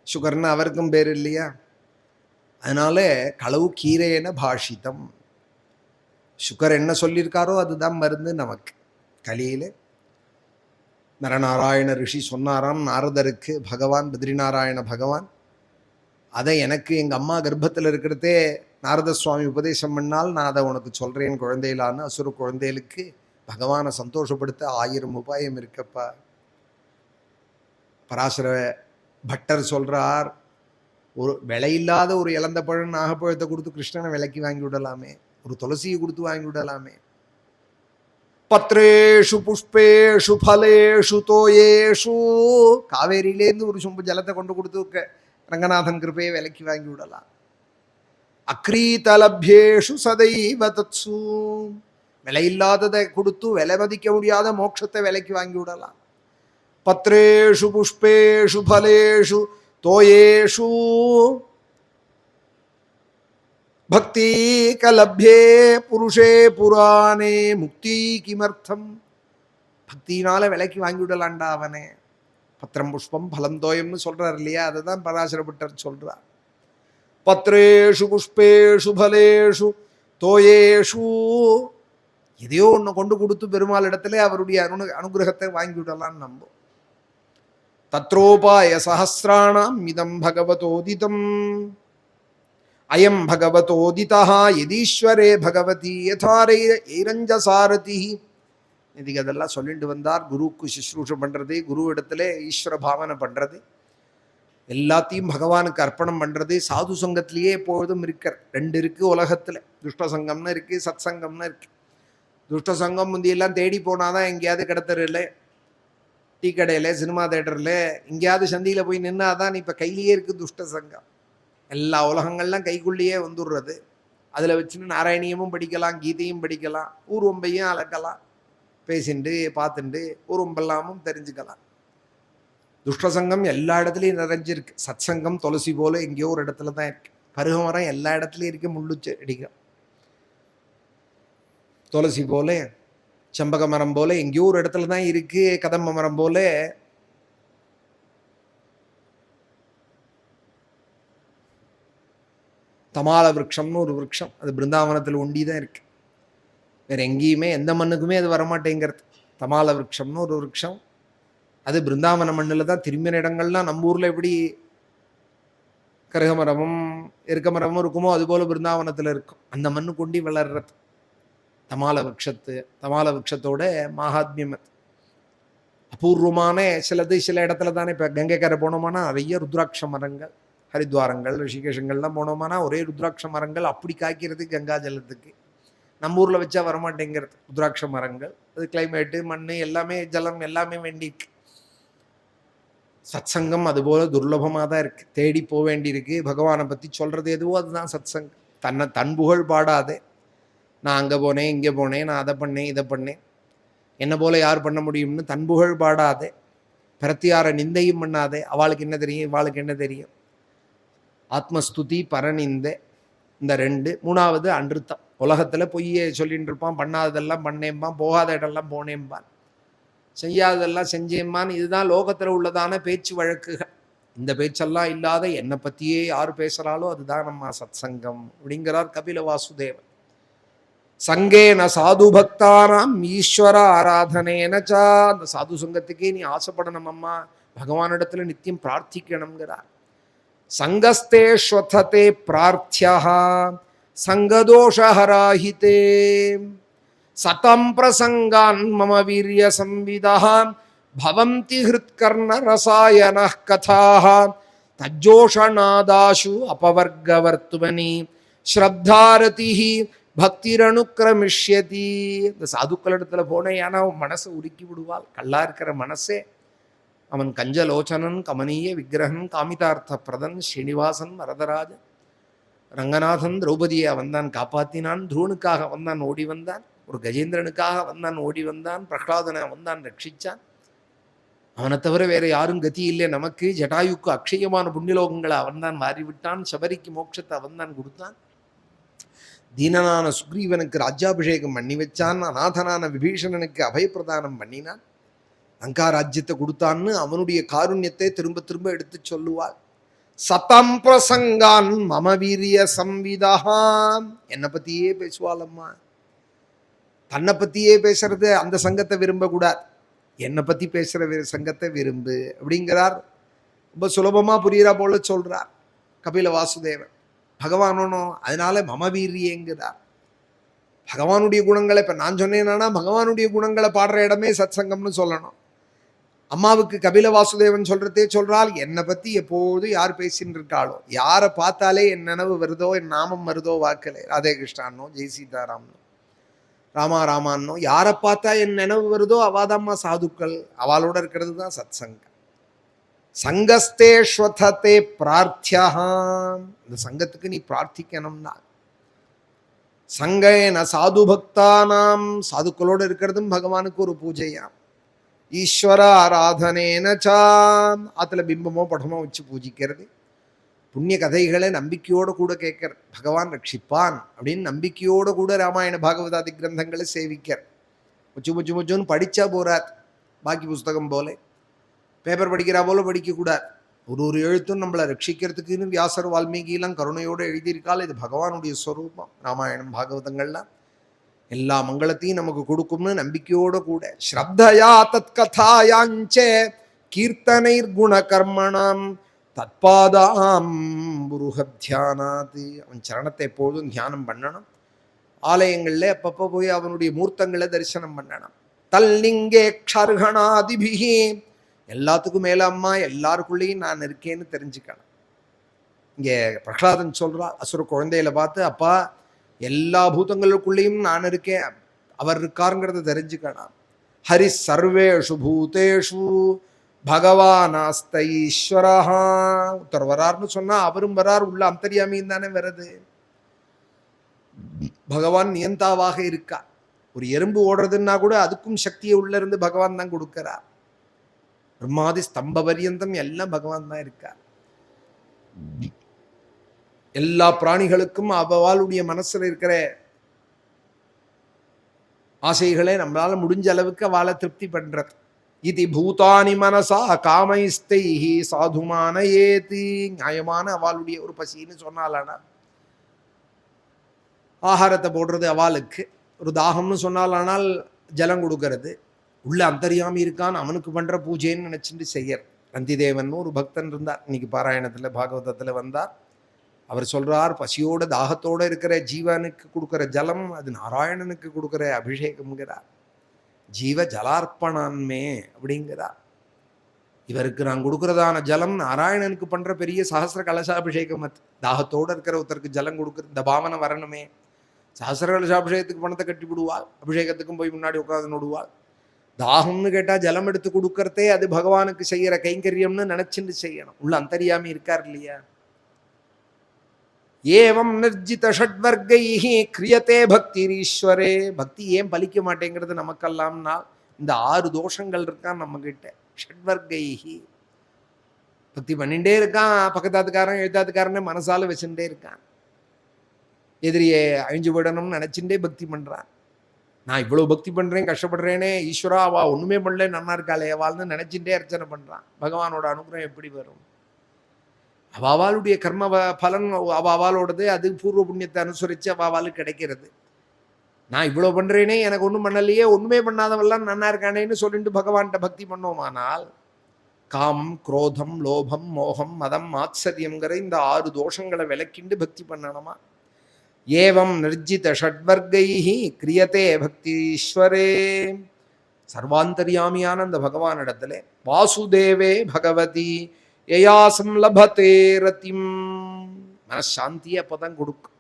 சுகர்னு அவருக்கும் பேர் இல்லையா? அதனால களவு கீரையன பாஷிதம். சுகர் என்ன சொல்லியிருக்காரோ அதுதான் மருந்து நமக்கு. கலியில் நரநாராயண ரிஷி சொன்னாராம் நாரதருக்கு, பகவான் பத்ரிநாராயண பகவான், அதை எனக்கு எங்கள் அம்மா கர்ப்பத்தில் இருக்கிறதே நாரத சுவாமி உபதேசம் பண்ணால் நான் அதை உனக்கு சொல்கிறேன் குழந்தையிலான்னு. அசுர குழந்தைகளுக்கு பகவானை சந்தோஷப்படுத்த 1000 உபாயம் இருக்கப்பா. பராசர பட்டர் சொல்கிறார், ஒரு விலையில்லாத ஒரு இழந்த பழம் நாகப்பழத்தை கொடுத்து கிருஷ்ணனை விலைக்கு வாங்கி விடலாமே, ஒரு துளசியை கொடுத்து வாங்கி விடலாமே. பத்ரேஷு புஷ்பேஷு ஃபலேஷு தோயேஷு, காவேரியிலேருந்து ஒரு சொம்பு ஜலத்தை கொண்டு கொடுத்து ரங்கநாதன் கிருப்பையை விலைக்கு வாங்கி விடலாம். அக்ரீதலப்யேஷு சதைவ தத்சு, விலையில்லாததை கொடுத்து விலை மதிக்க முடியாத மோட்சத்தை விலைக்கு வாங்கி விடலாம். பத்ரேஷு புஷ்பேஷு ஃபலேஷு தோயேஷு பக்தி கலப்யே புருஷே புராணே முக்தி கிமர்த்தம். பக்தினால விலைக்கு வாங்கி விடலாண்டா அவனே. பத்திரம் புஷ்பம் பலம் தோயம்னு சொல்றார் இல்லையா, அதை தான் பராசரப்பட்டர் சொல்றார். பத்ரேஷு புஷ்பேஷு ஃபலேஷு தோயேஷு, எதையோ ஒன்று கொண்டு கொடுத்து பெருமாள் இடத்துல அவருடைய அனுகிரகத்தை வாங்கி விடலான்னு நம்பும். தத்ரோபாய சஹஸ்ராணாம் இதம் பகவதோதிதம் அயம் பகவதோதிதா யதீஸ்வரே பகவதி யதாரே ஏரஞ்சசாரதி. இதுக்கு அதெல்லாம் சொல்லிட்டு வந்தார். குருவுக்கு சுஷ்ரூஷை பண்ணுறது, குரு இடத்துல ஈஸ்வர பாவனை பண்ணுறது, எல்லாத்தையும் பகவானுக்கு அர்ப்பணம் பண்ணுறது. சாது சங்கத்திலேயே எப்பொழுதும் இருக்கிற 2 இருக்குது உலகத்தில். துஷ்ட சங்கம்னு இருக்குது, சத் சங்கம்னு இருக்குது. துஷ்ட சங்கம் முந்தியெல்லாம் தேடி போனாதான் எங்கேயாவது கிடத்துறல, டீ கடையில், சினிமா தேட்டரில், எங்கேயாவது சந்தியில் போய் நின்னாதான். இப்போ கையிலேயே இருக்குது துஷ்ட சங்கம். எல்லா உலகங்கள்லாம் கைக்குள்ளேயே வந்துடுறது. அதில் வச்சுன்னு நாராயணியமும் படிக்கலாம், கீதையும் படிக்கலாம், ஊர்வம்பையும் அளக்கலாம், பேசிண்டு பார்த்துண்டு ஊர்வம்பெல்லாமும் தெரிஞ்சுக்கலாம். துஷ்டசங்கம் எல்லா இடத்துலையும் நிறைஞ்சிருக்கு. சத் சங்கம் துளசி போல எங்கேயோ ஒரு இடத்துல தான் இருக்கு. பருகமரம் எல்லா இடத்துலையும் இருக்கு, முள்ளு செடிகள். துளசி போல, செம்பக மரம் போல எங்கேயோ ஒரு இடத்துல தான் இருக்கு. கதம்ப மரம் போல தமால விரக்ஷம்னு ஒரு விரக்ஷம், அது பிருந்தாவனத்தில் ஒண்டி தான் இருக்கு. வேற எங்கேயுமே எந்த மண்ணுக்குமே அது வரமாட்டேங்கிறது. தமால விரக்ஷம்னு ஒரு விரக்ஷம், அது பிருந்தாவன மண்ணில் தான். திரும்பின இடங்கள்லாம் நம்ம ஊரில் எப்படி கருகமரமும் எருக்க மரமும் இருக்குமோ அதுபோல் பிருந்தாவனத்தில் இருக்கும். அந்த மண்ணு கொண்டி வளர்றது தமால விரக்ஷத்து. தமால விரக்ஷத்தோட மகாத்மியம் அபூர்வமான சிலது. சில இடத்துல தானே இப்போ கங்கைக்கரை போனோமானா நிறைய ருத்ராட்ச மரங்கள், ஹரித்வாரங்கள், ரிஷிகேஷங்கள்லாம் போனோமானா ஒரே ருத்ராட்ச மரங்கள் அப்படி காய்க்கிறது கங்கா ஜலத்துக்கு. நம்ம ஊரில் வச்சா வரமாட்டேங்கிறது ருத்ராட்ச மரங்கள். அது கிளைமேட்டு, மண், எல்லாமே ஜலம் எல்லாமே வேண்டியிருக்கு. சத் சங்கம் அதுபோல் துர்லபமாக தான் இருக்குது, தேடி போக வேண்டியிருக்கு. பகவானை பற்றி சொல்கிறது எதுவோ அதுதான் சத் சங்கம். தன் புகழ் பாடாதே, நான் அங்கே போனேன், இங்கே போனேன், நான் அதை பண்ணேன், இதை பண்ணேன், என்ன போல யார் பண்ண முடியும்னு தன் புகழ் பாடாதே. பிரத்தியார நிந்தையும் பண்ணாதே. அவளுக்கு என்ன தெரியும், இவாளுக்கு என்ன தெரியும். ஆத்மஸ்துதி பரநிந்தை, இந்த 2. 3வது அன்றுத்தம். உலகத்தில் பொய்யே சொல்லிட்டு இருப்பான். பண்ணாததெல்லாம் பண்ணேம்பான், போகாத இடம்லாம் போனேம்பான், செய்யாததெல்லாம் செஞ்சேம்பான். இதுதான் லோகத்தில் உள்ளதான பேச்சு வழக்குகள். இந்த பேச்செல்லாம் இல்லாத என்னை பற்றியே யார் பேசுகிறாலோ அதுதான் நம்ம சத் சங்கம் அப்படிங்கிறார் கபில வாசுதேவன். சங்கேன சாது பக்தானாம் ஈஸ்வர ஆராதனேனச்சா. அந்த சாது சங்கத்துக்கே நீ ஆசைப்படணும் அம்மா, பகவானிடத்துல நித்தியம் பிரார்த்திக்கணுங்கிறார். சங்கஸ்தேஸ்வதே பிரார்த்தியா சங்கதோஷஹராஹிதே சதம் பிரசங்கான் மம வீரிய சம்விதாம் பவந்தி ஹிருத்கர்ண ரசாயனः கதாः தஜ்ஜோஷநாதாசு அபவர்கவர்த்துவனி ஸ்ரத்தாரதிஹி பக்திரனுக்கிரமிஷ்யதி. இந்த சாதுக்களிடத்துல போனேன், ஏன்னா அவன் மனசை உருக்கி விடுவாள். கல்லா இருக்கிற மனசே அவன் கஞ்சலோச்சனன் கமனீய விக்கிரகன் காமிதார்த்த பிரதன் ஸ்ரீனிவாசன் வரதராஜன் ரங்கநாதன் திரௌபதியை அவன்தான் காப்பாத்தினான். துருவனுக்காக அவன்தான் ஓடி வந்தான், ஒரு கஜேந்திரனுக்காக அவன்தான் ஓடி வந்தான், பிரகலாதனை அவன்தான் ரட்சிச்சான். அவனை தவிர வேற யாரும் கதி இல்லை நமக்கு. ஜட்டாயுக்கு அக்ஷயமான புண்ணியலோகங்களை அவன்தான் மாறிவிட்டான். சபரிக்கு மோட்சத்தை அவன்தான் கொடுத்தான். தீனனான சுக்ரீவனுக்கு ராஜ்யாபிஷேகம் பண்ணி வச்சான், அநாதனான விபீஷணனுக்கு அபயப்பிரதானம் பண்ணினான், லங்கா ராஜ்யத்தை கொடுத்தான்னு அவனுடைய காருண்யத்தை திரும்ப திரும்ப எடுத்து சொல்லுவாள். சதம் பிரசங்கான் மம வீரிய சம்விதாம், என்னை பத்தியே பேசுவாள் அம்மா. தன்னை பத்தியே பேசுறது அந்த சங்கத்தை விரும்பக்கூடாது, என்னை பத்தி பேசுற சங்கத்தை விரும்பு அப்படிங்கிறார். ரொம்ப சுலபமா புரியுறா போல சொல்றார் கபில வாசுதேவன். பகவானோ அதனால மம வீரியங்கிறார். பகவானுடைய குணங்களை இப்ப நான் சொன்னேன்னா பகவானுடைய குணங்களை பாடுற இடமே சத் சங்கம்னு சொல்லணும். அம்மாவுக்கு கபில வாசுதேவன் சொல்றதே சொல்றால், என்னை பத்தி எப்போது யார் பேசின்னு இருக்காளோ, யாரை பார்த்தாலே என் நினைவு வருதோ, என் நாமம் வருதோ வாக்கலே, ராதே கிருஷ்ணான்னோ ஜெய் சீதாராம்னோ ராமா ராமான்னோ யாரை பார்த்தா என் நினைவு வருதோ அவாதம்மா சாதுக்கள், அவளோட இருக்கிறது தான் சத் சங்கம். சங்கஸ்தேஸ்வதே பிரார்த்தியா, இந்த சங்கத்துக்கு நீ பிரார்த்திக்கணும்னா. சங்கேன சாது பக்தானாம், சாதுக்களோடு இருக்கிறதும் பகவானுக்கு ஒரு பூஜையாம். ஈஸ்வர ஆராதனேனச்சாம், அதுல பிம்பமோ படமோ வச்சு பூஜிக்கிறது. புண்ணிய கதைகளை நம்பிக்கையோடு கூட கேட்கறது, பகவான் ரட்சிப்பான் அப்படின்னு நம்பிக்கையோடு கூட ராமாயண பாகவதாதி கிரந்தங்களை சேவிக்கிறார். முச்சுன்னு படிச்சா போறார், பாக்கி புஸ்தகம் போல பேப்பர் படிக்கிறா போல படிக்கக்கூடாது. ஒரு எழுத்தும் நம்மளை ரட்சிக்கிறதுக்குன்னு வியாசர் வால்மீகிலாம் கருணையோடு எழுதியிருக்காள். இது பகவானுடைய ஸ்வரூபம். ராமாயணம் பாகவதங்கள்லாம் எல்லா மங்களத்தையும் நமக்கு கொடுக்கும்னு நம்பிக்கையோடு கூட. ஸ்ரத்தையா தத் கதாயாஞ்சே கீர்த்தனைர் குண கர்மணாம் தத்பாதாம் புருஹத்யானாது, அவன் சரணத்தை எப்போதும் தியானம் பண்ணணும். ஆலயங்களில் அப்பப்போ போய் அவனுடைய மூர்த்தங்களை தரிசனம் பண்ணணும். தல்லிங்கே க்ஷர்கணாதிபிஹி, எல்லாத்துக்கும் மேல அம்மா எல்லாருக்குள்ளேயும் நான் இருக்கேன்னு தெரிஞ்சுக்கணும். இங்கே பிரகலாதன் சொல்றா, அசுர குழந்தையில பார்த்து, அப்பா எல்லா பூதங்களுக்குள்ளேயும் நான் இருக்கேன், அவர் இருக்காருங்கிறத தெரிஞ்சுக்கணும். ஹரி சர்வேஷு பூதேஷு பகவானாஸ்த ஈஸ்வரா, ஒருத்தர் வரார்னு சொன்னா அவரும் வரார், உள்ள அந்தர்யாமியும் தானே வருது. பகவான் நியந்தாவாக இருக்கா. ஒரு எறும்பு ஓடுறதுன்னா கூட அதுக்கும் சக்தியை உள்ள இருந்து பகவான் தான் கொடுக்கிறார். பிரம்மாதி ஸ்தம்ப பரியந்தம் எல்லாம் பகவான் தான் இருக்கார். எல்லா பிராணிகளுக்கும் அவளுடைய மனசுல இருக்கிற ஆசைகளை நம்மளால முடிஞ்ச அளவுக்கு அவளை திருப்தி பண்றது. இது பூதானி மனசா காமைஸ்தைஹி சாதுமான ஏதி, நியாயமான அவளுடைய ஒரு பசின்னு சொன்னாலானா, ஆகாரத்தை போடுறது அவளுக்கு, ஒரு தாகம்னு சொன்னாலானால் ஜலம் கொடுக்கறது, உள்ள அந்தர்யாமி இருக்கான் அவனுக்கு பண்ற பூஜைன்னு நினைச்சுட்டு செய்யற. நந்திதேவன் ஒரு பக்தன் இருந்தார், இன்னைக்கு பாராயணத்துல பாகவதத்துல வந்தார். அவர் சொல்றார், பசியோட தாகத்தோட இருக்கிற ஜீவனுக்கு கொடுக்கிற ஜலம் அது நாராயணனுக்கு கொடுக்கிற அபிஷேகம்ங்கிறார். ஜீவ ஜலார்ப்பணான்மே அப்படிங்கிறார். இவருக்கு நான் கொடுக்கறதான ஜலம் நாராயணனுக்கு பண்ற பெரிய சஹசிர கலசாபிஷேகம். தாகத்தோட இருக்கிற ஒருத்தருக்கு ஜலம் கொடுக்குற இந்த பாவனை வரணுமே. சஹசிர கலசாபிஷேகத்துக்கு பணத்தை கட்டி விடுவாள், அபிஷேகத்துக்கும் போய் முன்னாடி உட்காந்து நோடுவாள். தாகம்னு கேட்டா ஜலம் எடுத்து கொடுக்கறதே அது பகவானுக்கு செய்யற கைங்கரியம்னு நினைச்சுட்டு செய்யணும். உள்ள அந்தர்யாமி இருக்கார் இல்லையா. ஏவம் நிர்ஜித ஷட்வர்கைஹி கிரியத்தே பக்திரீஸ்வரே, பக்தி ஏன் பலிக்க மாட்டேங்கிறது நமக்கெல்லாம்னா இந்த 6 தோஷங்கள் இருக்கான் நம்ம கிட்ட. ஷட்வர்கைஹி, பக்தி பண்ணிட்டே இருக்கான், பக்கத்தாத்துக்காரன் எழுத்தாத்துக்காரனே மனசால வச்சுட்டே இருக்கான், எதிரியே அழிஞ்சு விடணும்னு நினைச்சுட்டே பக்தி பண்றான். நான் இவ்வளவு பக்தி பண்றேன், கஷ்டப்படுறேனே, ஈஸ்வரா அவா ஒண்ணுமே பண்ணல, நன்னா இருக்காளே அவள்னு நினைச்சுட்டே அர்ச்சனை பண்றான். பகவானோட அனுகிரகம் எப்படி வரும்? அவாளுடைய கர்ம பலன் அவாளோடது, அது பூர்வ புண்ணியத்தை அனுசரித்து அவாளுக்கு கிடைக்கிறது. நான் இவ்வளோ பண்றேனே, எனக்கு ஒன்றும் பண்ணலையே, ஒண்ணுமே பண்ணாதவெல்லாம் நன்னா இருக்கானேன்னு சொல்லிட்டு பகவான்கிட்ட பக்தி பண்ணோமானால் காமம், குரோதம், லோபம், மோகம், மதம், ஆச்சரியங்கிற இந்த 6 தோஷங்களை விளக்கிண்டு பக்தி பண்ணணுமா. ஏவம் நிர்ஜித ஷட்வர்கைஹி கிரியத்தே பக்தீஸ்வரே, சர்வாந்தர்யாமியான அந்த பகவானிடத்துல வாசுதேவே பகவதி யயாசம் லபதே ரதிம், மனசாந்தியை அப்போதான் கொடுக்கும்.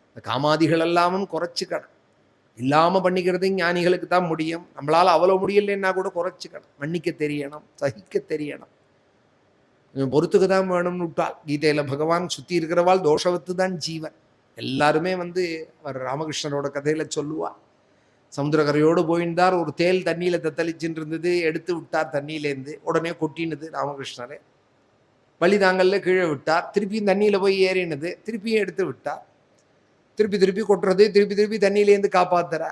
இந்த காமாதிகள் எல்லாமும் குறைச்சிக்கணும், இல்லாமல் பண்ணிக்கிறது ஞானிகளுக்கு தான் முடியும். நம்மளால் அவ்வளோ முடியலைன்னா கூட குறைச்சிக்கணும், மன்னிக்க தெரியணும், சகிக்க தெரியணும், பொறுத்துக்கு தான் வேணும்னு விட்டால். கீதையில் பகவான் சுற்றி இருக்கிறவாள் தோஷவத்து தான் ஜீவன். எல்லாருமே அவர் ராமகிருஷ்ணரோட கதையில சொல்லுவார். சமுத்திரக்கரையோடு போயிருந்தார், ஒரு தேல் தண்ணியில் தத்தளிச்சுட்டு இருந்தது, எடுத்து விட்டார் தண்ணியிலேருந்து, உடனே கொட்டினது ராமகிருஷ்ணரே. வழிதாங்கல்ல கீழே விட்டார், திருப்பியும் தண்ணியில் போய் ஏறினது, திருப்பியும் எடுத்து விட்டார். திருப்பி திருப்பி கொட்டுறது, திருப்பி திருப்பி தண்ணியிலேருந்து காப்பாத்துறா.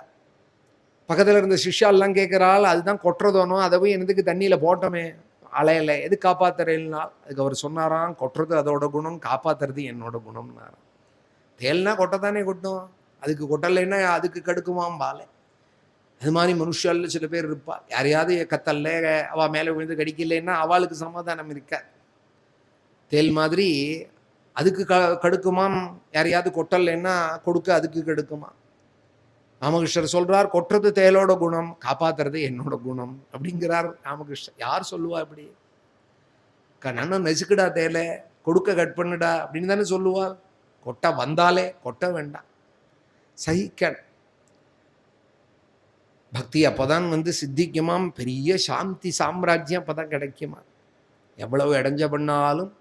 பக்கத்தில் இருந்த சிஷ்யாலாம் கேட்குறாள், அதுதான் கொட்டுறதோனோ, அதை போய் என்னதுக்கு தண்ணியில் போட்டோமே அலையில எது காப்பாத்துறேன்னா, அதுக்கு அவர் சொன்னாராம், கொட்டுறது அதோட குணம், காப்பாத்துறது என்னோட குணம்னாராம். தேல்னா கொட்டத்தானே கொட்டும், அதுக்கு கொட்டலைன்னா அதுக்கு கடுக்குமாம் பாலை. அது மாதிரி மனுஷால சில பேர் இருப்பா, யாரையாவது கத்தல்ல அவள் மேலே விழுந்து கடிக்கலைன்னா அவளுக்கு சமாதானம் இருக்காது. தேல் மாதிரி அதுக்கு கடுக்குமாம், யாரையாவது கொட்டலைன்னா கொடுக்க அதுக்கு கெடுக்குமா. ராமகிருஷ்ணர் சொல்றார், கொட்டுறது தேலோட குணம், காப்பாத்துறது என்னோட குணம் அப்படிங்கிறார் ராமகிருஷ்ணர். யார் சொல்லுவா இப்படி? நன்னும் நெசுக்குடா தேலை, கொடுக்க கட் பண்ணுடா அப்படின்னு தானே சொல்லுவாள். கொட்ட வந்தாலே கொட்ட வேண்டாம், சகிக்க. பக்தி அப்பதான் சித்திக்குமாம், பெரிய சாந்தி சாம்ராஜ்யம் அப்பதான் கிடைக்குமா. எவ்வளவு இடைஞ்ச பண்ணாலும்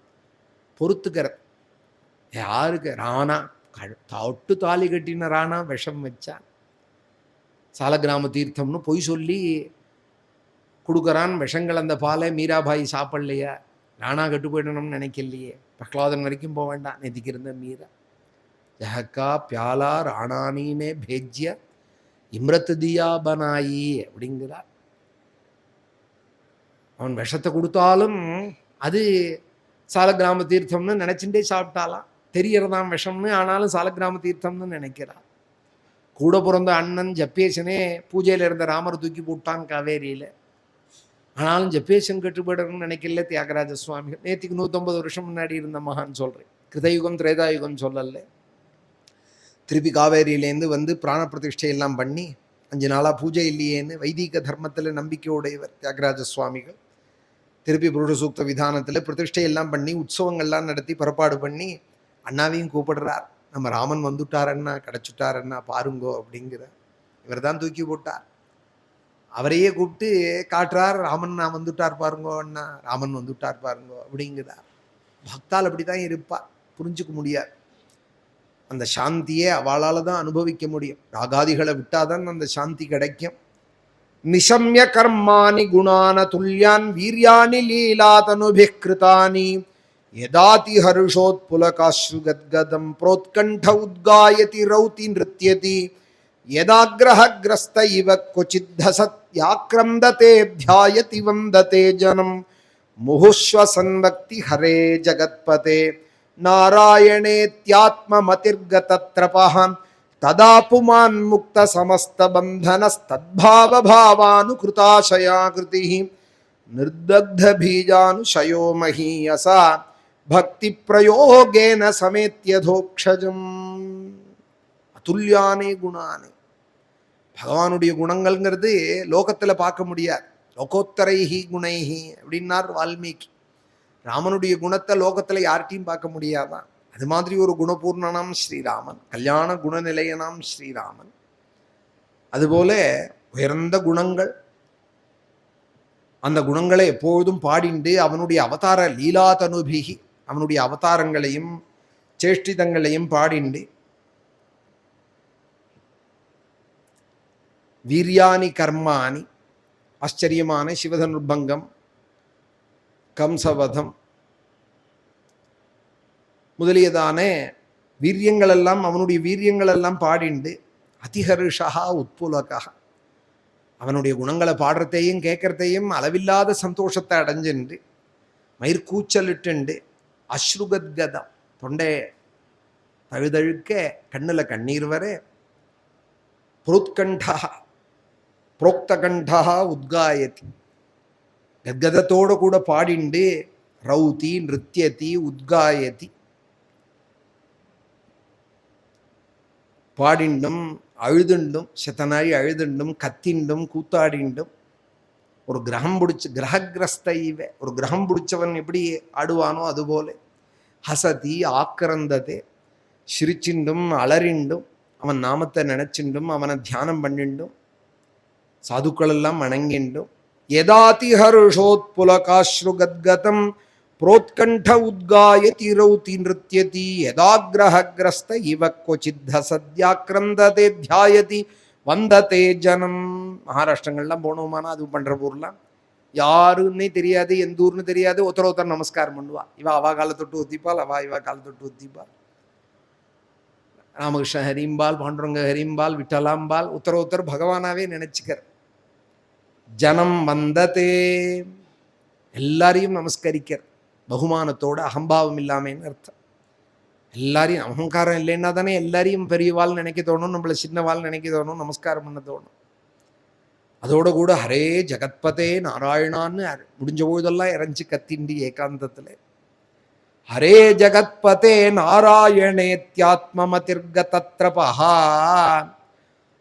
பொறுத்துக்கிற. யாருக்கு? ராணா தொட்டு தாலி கட்டின ராணா விஷம் வச்சா. சாலக்கிராம தீர்த்தம்னு பொய் சொல்லி கொடுக்குறான் விஷங்கள். அந்த பாலை மீராபாய் சாப்பிடலையா? ராணா கட்டு போயிடணும்னு நினைக்கலையே. பிரகலாதன் வரைக்கும் போக வேண்டாம், நேத்திக்கு இருந்த மீரா. ஜஹக்கா பியாலா ராணானீனே பேஜ்ய இம்ரத் தியா பனாயி அப்படிங்கிறார். அவன் விஷத்தை கொடுத்தாலும் அது சாலக்கிராம தீர்த்தம்னு நினைச்சுட்டே சாப்பிட்டாலாம். தெரியறதான் விஷம்னு, ஆனாலும் சாலக்கிராம தீர்த்தம்னு நினைக்கிறான். கூட பிறந்த அண்ணன் ஜப்பேசனே பூஜையில் இருந்த ராமர் தூக்கி போட்டான் காவேரியில். ஆனாலும் ஜப்பேசன் கட்டுப்படணும்னு நினைக்கல தியாகராஜ சுவாமிகள். நேற்றுக்கு 150 வருஷம் முன்னாடி இருந்த மகான் சொல்கிறேன், கிருதயுகம் திரேதாயுகம் சொல்லல. திருப்பி காவேரியிலேருந்து பிராண பிரதிஷ்டையெல்லாம் பண்ணி 5 நாளாக பூஜை இல்லையேன்னு வைதிக தர்மத்தில் நம்பிக்கை உடையவர் தியாகராஜ சுவாமிகள். திருப்பி புருஷ சூக்த விதானத்தில் பிரதிஷ்டையெல்லாம் பண்ணி உற்சவங்கள்லாம் நடத்தி புறப்பாடு பண்ணி அண்ணாவையும் கூப்பிடுறார். நம்ம ராமன் வந்துட்டாரன்னா, கிடச்சுட்டாரன்னா பாருங்கோ அப்படிங்கிற. இவர் தான் தூக்கி போட்டார். அவரையே கூப்பிட்டு காட்டுறார், ராமன் நான் வந்துட்டார் பாருங்கோ அண்ணா, ராமன் வந்துட்டார் பாருங்கோ அப்படிங்கிறார். பக்தால் அப்படி தான் இருப்பார், புரிஞ்சுக்க முடியாது. அந்த சாந்தியே அவளால் தான் அனுபவிக்க முடியும். ராகாதிகளை விட்டாதான் அந்த சாந்தி கிடைக்கும். நிசம்ய கர்மானி குணான துல்யான் வீரியானி லீலாதனுபிக் கிருதானி யதாதி ஹர்ஷோத்புலகாஸ்ருகத்கதம் ப்ரோத்கண்ட உத்காயதி ரௌதி நிருத்யதி யதாக்ரஹக்ரஸ்த இவ க்வசித்தசத்யாக்ரந்ததே த்யாயதி வந்ததே ஜனம் முஹுஸ்வசன்வக்தி ஹரே ஜகத்பதே நாராயணேத்யாத்மமதிர்கதத்ரபஹ ததா புமான் முக்த சமஸ்த பந்தனஸ்தத்பாவ பாவானுகிருதாசயா கிருதிஹ நிர்தக்த பீஜானுஷயோ மஹீயசா பக்தி பிரயோகேன சமேத்யதோக்ஷஜம். அதுல்யானே குணானே. பகவானுடைய குணங்கள்ங்கிறது லோகத்தில் பார்க்க முடியாது. லோகோத்தரைஹி குணைஹி அப்படின்னார் வால்மீகி. ராமனுடைய குணத்தை லோகத்தில் யார்கிட்டையும் பார்க்க முடியாதான். அது மாதிரி ஒரு குணபூர்ணனாம் ஸ்ரீராமன், கல்யாண குணநிலையனாம் ஸ்ரீராமன். அதுபோல உயர்ந்த குணங்கள், அந்த குணங்களை எப்பொழுதும் பாடிண்டு அவனுடைய அவதார லீலாதனுபிகி, அவனுடைய அவதாரங்களையும் சேஷ்டிதங்களையும் பாடிண்டு வீரியானி கர்மானி, ஆச்சரியமான சிவதனுர்பங்கம், கம்சவதம் முதலியதான வீரியங்களெல்லாம், அவனுடைய வீரியங்களெல்லாம் பாடிண்டு அதிஹர்ஷா உட்புலகா, அவனுடைய குணங்களை பாடுறதையும் கேட்கறதையும் அளவில்லாத சந்தோஷத்தை அடைஞ்சுண்டு மயிர்கூச்சலிட்டுண்டு அஸ்ருகத்கதம், தொண்டை தழுதழுக்க கண்ணில் கண்ணீர் வர புரோத்கண்டா புரோக்தகண்டா உத்காயதி, கத்கதத்தோடு கூட பாடிண்டு ரௌதி நிருத்யதி உத்காயதி, பாடிண்டும் அழுதுண்டும் செத்தனாய் அழுதுண்டும் கத்திண்டும் கூத்தாடிண்டும் ஒரு கிரகம் பிடிச்ச கிரககிரஸ்தைவ, ஒரு கிரகம் பிடிச்சவன் எப்படி ஆடுவானோ அதுபோல ஹசதி ஆக்கிரந்ததே, சிரிச்சிண்டும் அலறிண்டும் அவன் நாமத்தை நினைச்சிண்டும் அவனை தியானம் பண்ணிண்டும் சாதுக்கள் எல்லாம் வணங்கிண்டும் யதாதி ஹர்ஷோத்புலகாஸ்ருகத்கதம் புரோத்கண்ட உத்காயதி ரௌதி நிருத்யதி யதாக்ரஹக்ரஸ்த இவ க்வசித்த சத்யாக்ரந்ததே த்யாயதி வந்ததே ஜனம். மகாராஷ்டிரங்கள்லாம் போனோமானா அது பண்றபூர்லாம் யாருன்னே தெரியாது, எந்த ஊர்னு தெரியாது, ஒருத்தர் நமஸ்காரம் பண்ணுவா. இவ அவா காலை தொட்டு ஒத்திப்பாள், அவா இவா காலை தொட்டு ஒத்திப்பாள். ராமகிருஷ்ண ஹரிம்பால், பாண்டுரங்க ஹரிம்பால், விட்டலாம்பால் உத்தர பகவானாவே நினைச்சுக்கிற. ஜனம் வந்ததே, எல்லாரையும் நமஸ்கரிக்கிற பகுமானத்தோட, அகம்பாவம் இல்லாமன்னு அர்த்தம். எல்லாரையும், அகங்காரம் இல்லைன்னா தானே எல்லாரையும் பெரியவாள் நினைக்க தோணும், நம்மளை சின்னவாள் நினைக்க தோணும், நமஸ்காரம் பண்ண தோணும். அதோட கூட ஹரே ஜகத்பதே நாராயணான்னு முடிஞ்ச பொழுதெல்லாம் இறஞ்சி கத்திண்டி ஏகாந்தத்தில் ஹரே ஜகத்பதே நாராயணேத்யாத்மமதிர்கதத்ரபஹா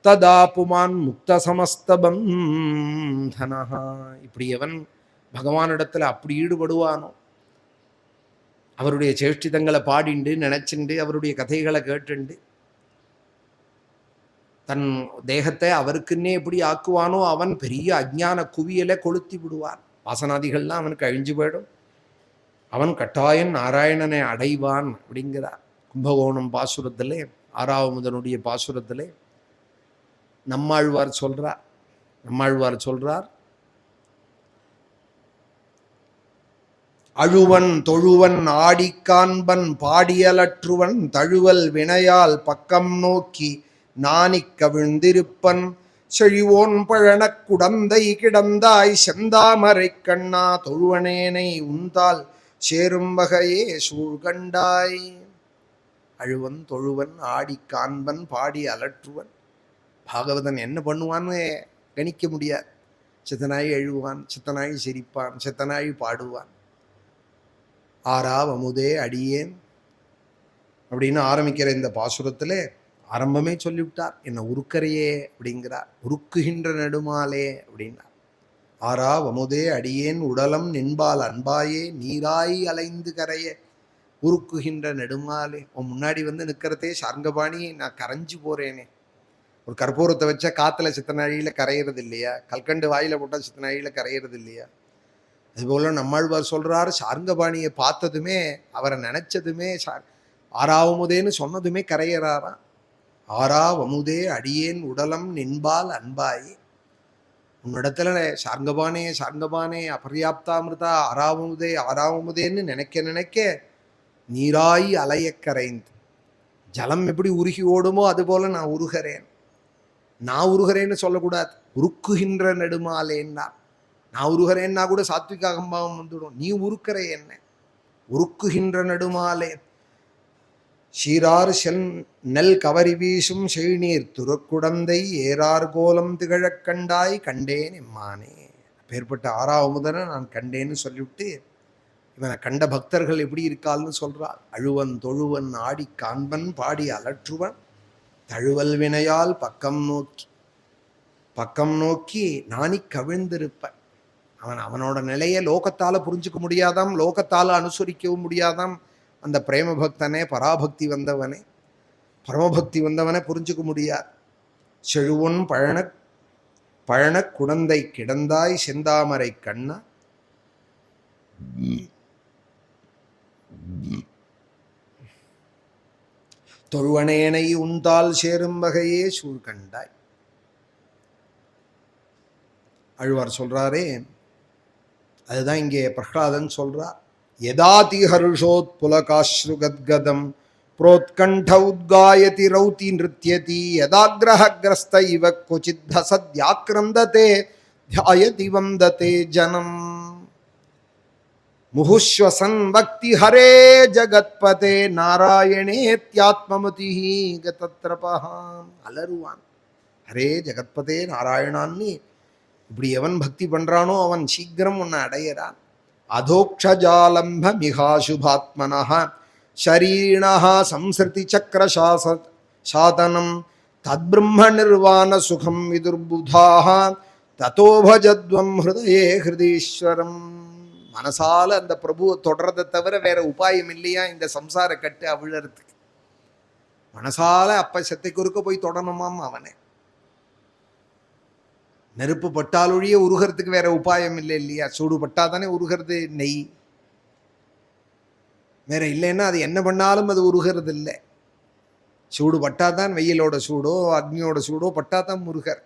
ததா புமான் முக்த சமஸ்தபந்தனஹா. இப்படி எவன் பகவானிடத்தில் அப்படி ஈடுபடுவானோ, அவருடைய சேஷ்டிதங்களை பாடிண்டு நினைச்சுண்டு அவருடைய கதைகளை கேட்டுண்டு தன் தேகத்தை அவருக்குன்னே எப்படி ஆக்குவானோ அவன் பெரிய அஜ்ஞான குவியலை கொளுத்தி விடுவான். வாசனாதிகள்லாம் அவனுக்கு அழிஞ்சு போயிடும். அவன் கட்டாயன் நாராயணனை அடைவான் அப்படிங்கிறார். கும்பகோணம் பாசுரத்திலே, ஆறாவமுதனுடைய பாசுரத்திலே நம்மாழ்வார் சொல்றார், அழுவன் தொழுவன் ஆடிக்காண்பன் பாடியலற்றுவன் தழுவல் வினையால் பக்கம் நோக்கி நாணிக் கவிழ்ந்திருப்பன் செழிவோன் பழனக் குடந்தை கிடந்தாய் செந்தாமரை கண்ணா தொழுவனேனை உந்தால் சேரும் வகையே சூழ்கண்டாய். அழுவன் தொழுவன் ஆடி காண்பன் பாடி அலற்றுவன். பாகவதன் என்ன பண்ணுவான்னு கணிக்க முடியாது. சித்தனாய் எழுவான், சித்தனாய் சிரிப்பான், சித்தனாய் பாடுவான். ஆறாவமுதே அடியேன் அப்படின்னு ஆரம்பிக்கிற இந்த பாசுரத்திலே ஆரம்பமே சொல்லிவிட்டார், என்ன உருக்கரையே அப்படிங்கிறார். உருக்குகின்ற நெடுமாலே அப்படின்னார். ஆறாவமுதே அடியேன் உடலம் நின்பால் அன்பாயே நீராய் அலைந்து கரையே உருக்குகின்ற நெடுமாலே. உன் முன்னாடி வந்து நிற்கிறதே சார்ங்கபாணி, நான் கரைஞ்சு போறேனே. ஒரு கற்பூரத்தை வச்சா காத்துல சித்தனாழியில கரையிறது இல்லையா? கல்கண்டு வாயில போட்டால் சித்தனாழியில கரையிறது இல்லையா? அதுபோல நம்மாழ்வார் சொல்றாரு, சார்ங்கபாணியை பார்த்ததுமே, அவரை நினைச்சதுமே, ஆறாவமுதேன்னு சொன்னதுமே கரையிறாராம். ஆறாவமுதே அடியேன் உடலம் நின்பால் அன்பாயே. உன்னிடத்துல சார்ங்கபானே அபர்யாப்தாமிருதா ஆறாவமுதேன்னு நினைக்க நீராய் அலைய கரைந்து. ஜலம் எப்படி உருகி ஓடுமோ அதுபோல நான் உருகிறேன். நான் உருகிறேன்னு சொல்லக்கூடாது, உருக்குகின்ற நெடுமாலேன்னா. நான் உருகிறேன்னா கூட சாத்விக அகம்பாவம் வந்துடும். நீ உருக்கிற என்ன? உருக்குகின்ற நெடுமாலே சீரார் நெல் கவரி வீசும் செழுநீர் துறக்குடந்தை ஏறார் கோலம் திகழக் கண்டாய் கண்டேன் எம்மானே. பேர்பட்ட ஆறாவமுதனை நான் கண்டேன்னு சொல்லிவிட்டு இவனை கண்ட பக்தர்கள் எப்படி இருக்காள்னு சொல்றாள். அழுவன் தொழுவன் ஆடி காண்பன் பாடி அலற்றுவன் தழுவல் வினையால் பக்கம் நோக்கி நாணி கவிழ்ந்திருப்பன். அவனோட நிலையை லோகத்தால புரிஞ்சுக்க முடியாதாம், லோகத்தால அனுசரிக்கவும் முடியாதாம். அந்த பிரேம பக்தனே, பராபக்தி வந்தவனே, பரமபக்தி வந்தவனை புரிஞ்சுக்க முடியாது. செழுவன் பழன குடந்தை கிடந்தாய் செந்தாமரை கண்ணா தொழுவனேனை உந்தால் சேரும் வகையே சூழ்கண்டாய். அழ்வார் சொல்றாரே, அதுதான் இங்கே பிரஹ்லாதன் சொல்றார். யதாதி ஹர்ஷோத் புலகாஸ்ருகத்கதம் புரோத்கண்ட உத்காயதி ரௌதி நிருத்யதி யதாக்ரஹக்ரஸ்த இவ குசித் ஹசத்யாக்ரந்ததே த்யாயதி வந்ததே ஜனம் முஹுஸ்வசன் பக்தி ஹரே ஜகத்பதே நாராயணேத்யாத்மமதி கதத்ரபஹாம். அலருவான், ஹரே ஜகத்பதே நாராயணான்னு. இப்படி எவன் பக்தி பண்றானோ அவன் சீக்கிரம் உன்னை அடையிறான். அதோக்ஷஜாலம்ப மிகாசுபாத்மனஹ ஷரீரிணஹ சம்ஸ்ருதி சக்கர சாதனம் தத்பிரம்ம நிர்வாண சுகம் விதுர்புதாஹ ததோ பஜத்வம் ஹிருதயே ஹிருதீஸ்வரம். மனசால அந்த பிரபுவை தொடர்றதை தவிர வேற உபாயம் இல்லையா இந்த சம்சார கட்டு அவிழறதுக்கு? மனசால அப்ப செத்தை குறுக்க போய் தொடணுமாம் அவனை. நெருப்பு பட்டாலொழிய உருகிறதுக்கு வேற உபாயம் இல்லை இல்லையா? சூடு பட்டாதானே உருகிறது நெய், வேற இல்லைன்னா அது என்ன பண்ணாலும் அது உருகிறது இல்லை. சூடு பட்டாதான், வெயிலோட சூடோ அக்னியோட சூடோ பட்டாதான் முருகர்.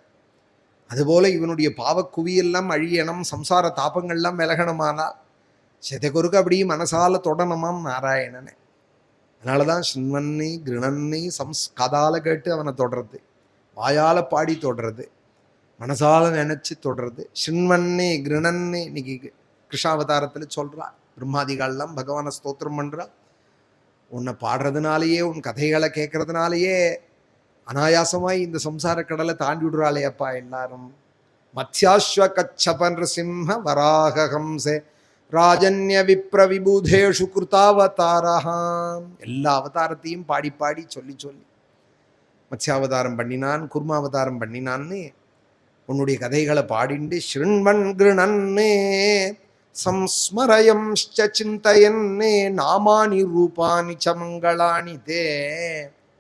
அதுபோல இவனுடைய பாவக்குவியெல்லாம் அழியணும், சம்சார தாபங்கள்லாம் விலகணுமானால் செதை குறுக்க அப்படியே மனசால தொடணுமாம் நாராயணனை. அதனாலதான் சின்வன்னி கிருணன்னி காதால கேட்டு அவனை தொடர்றது, வாயால பாடி தொடர்றது, மனசால நினைச்சு தொடர்றது. சின்வன்னி கிருணன்னி இன்னைக்கு கிருஷ்ணாவதாரத்துல சொல்றா, பிரம்மாதிகாலாம் பகவானை ஸ்தோத்திரம் பண்றா. உன்னை பாடுறதுனாலேயே உன் கதைகளை கேட்கறதுனாலேயே அனாயாசமாய் இந்த சம்சார கடலை தாண்டி விடுறாளே அப்பா எல்லாரும். மத்யாஸ்வ கச்சப நிருசிம்ஹ வராகஹம்சே ராஜன்ய விப்ர விபூதேஷு கிருதாவதாரஹாம். எல்லா அவதாரத்தையும் பாடி பாடி சொல்லி சொல்லி மத்ஸ்யாவதாரம் பண்ணினான், குர்மாவதாரம் பண்ணினான்னு உன்னுடைய கதைகளை பாடிண்டு ஸ்ருண்வன் கிருணன்னே சம்ஸ்மரயம்ச்ச சிந்தயன்னே நாமானி ரூபானி ச மங்களானி தே.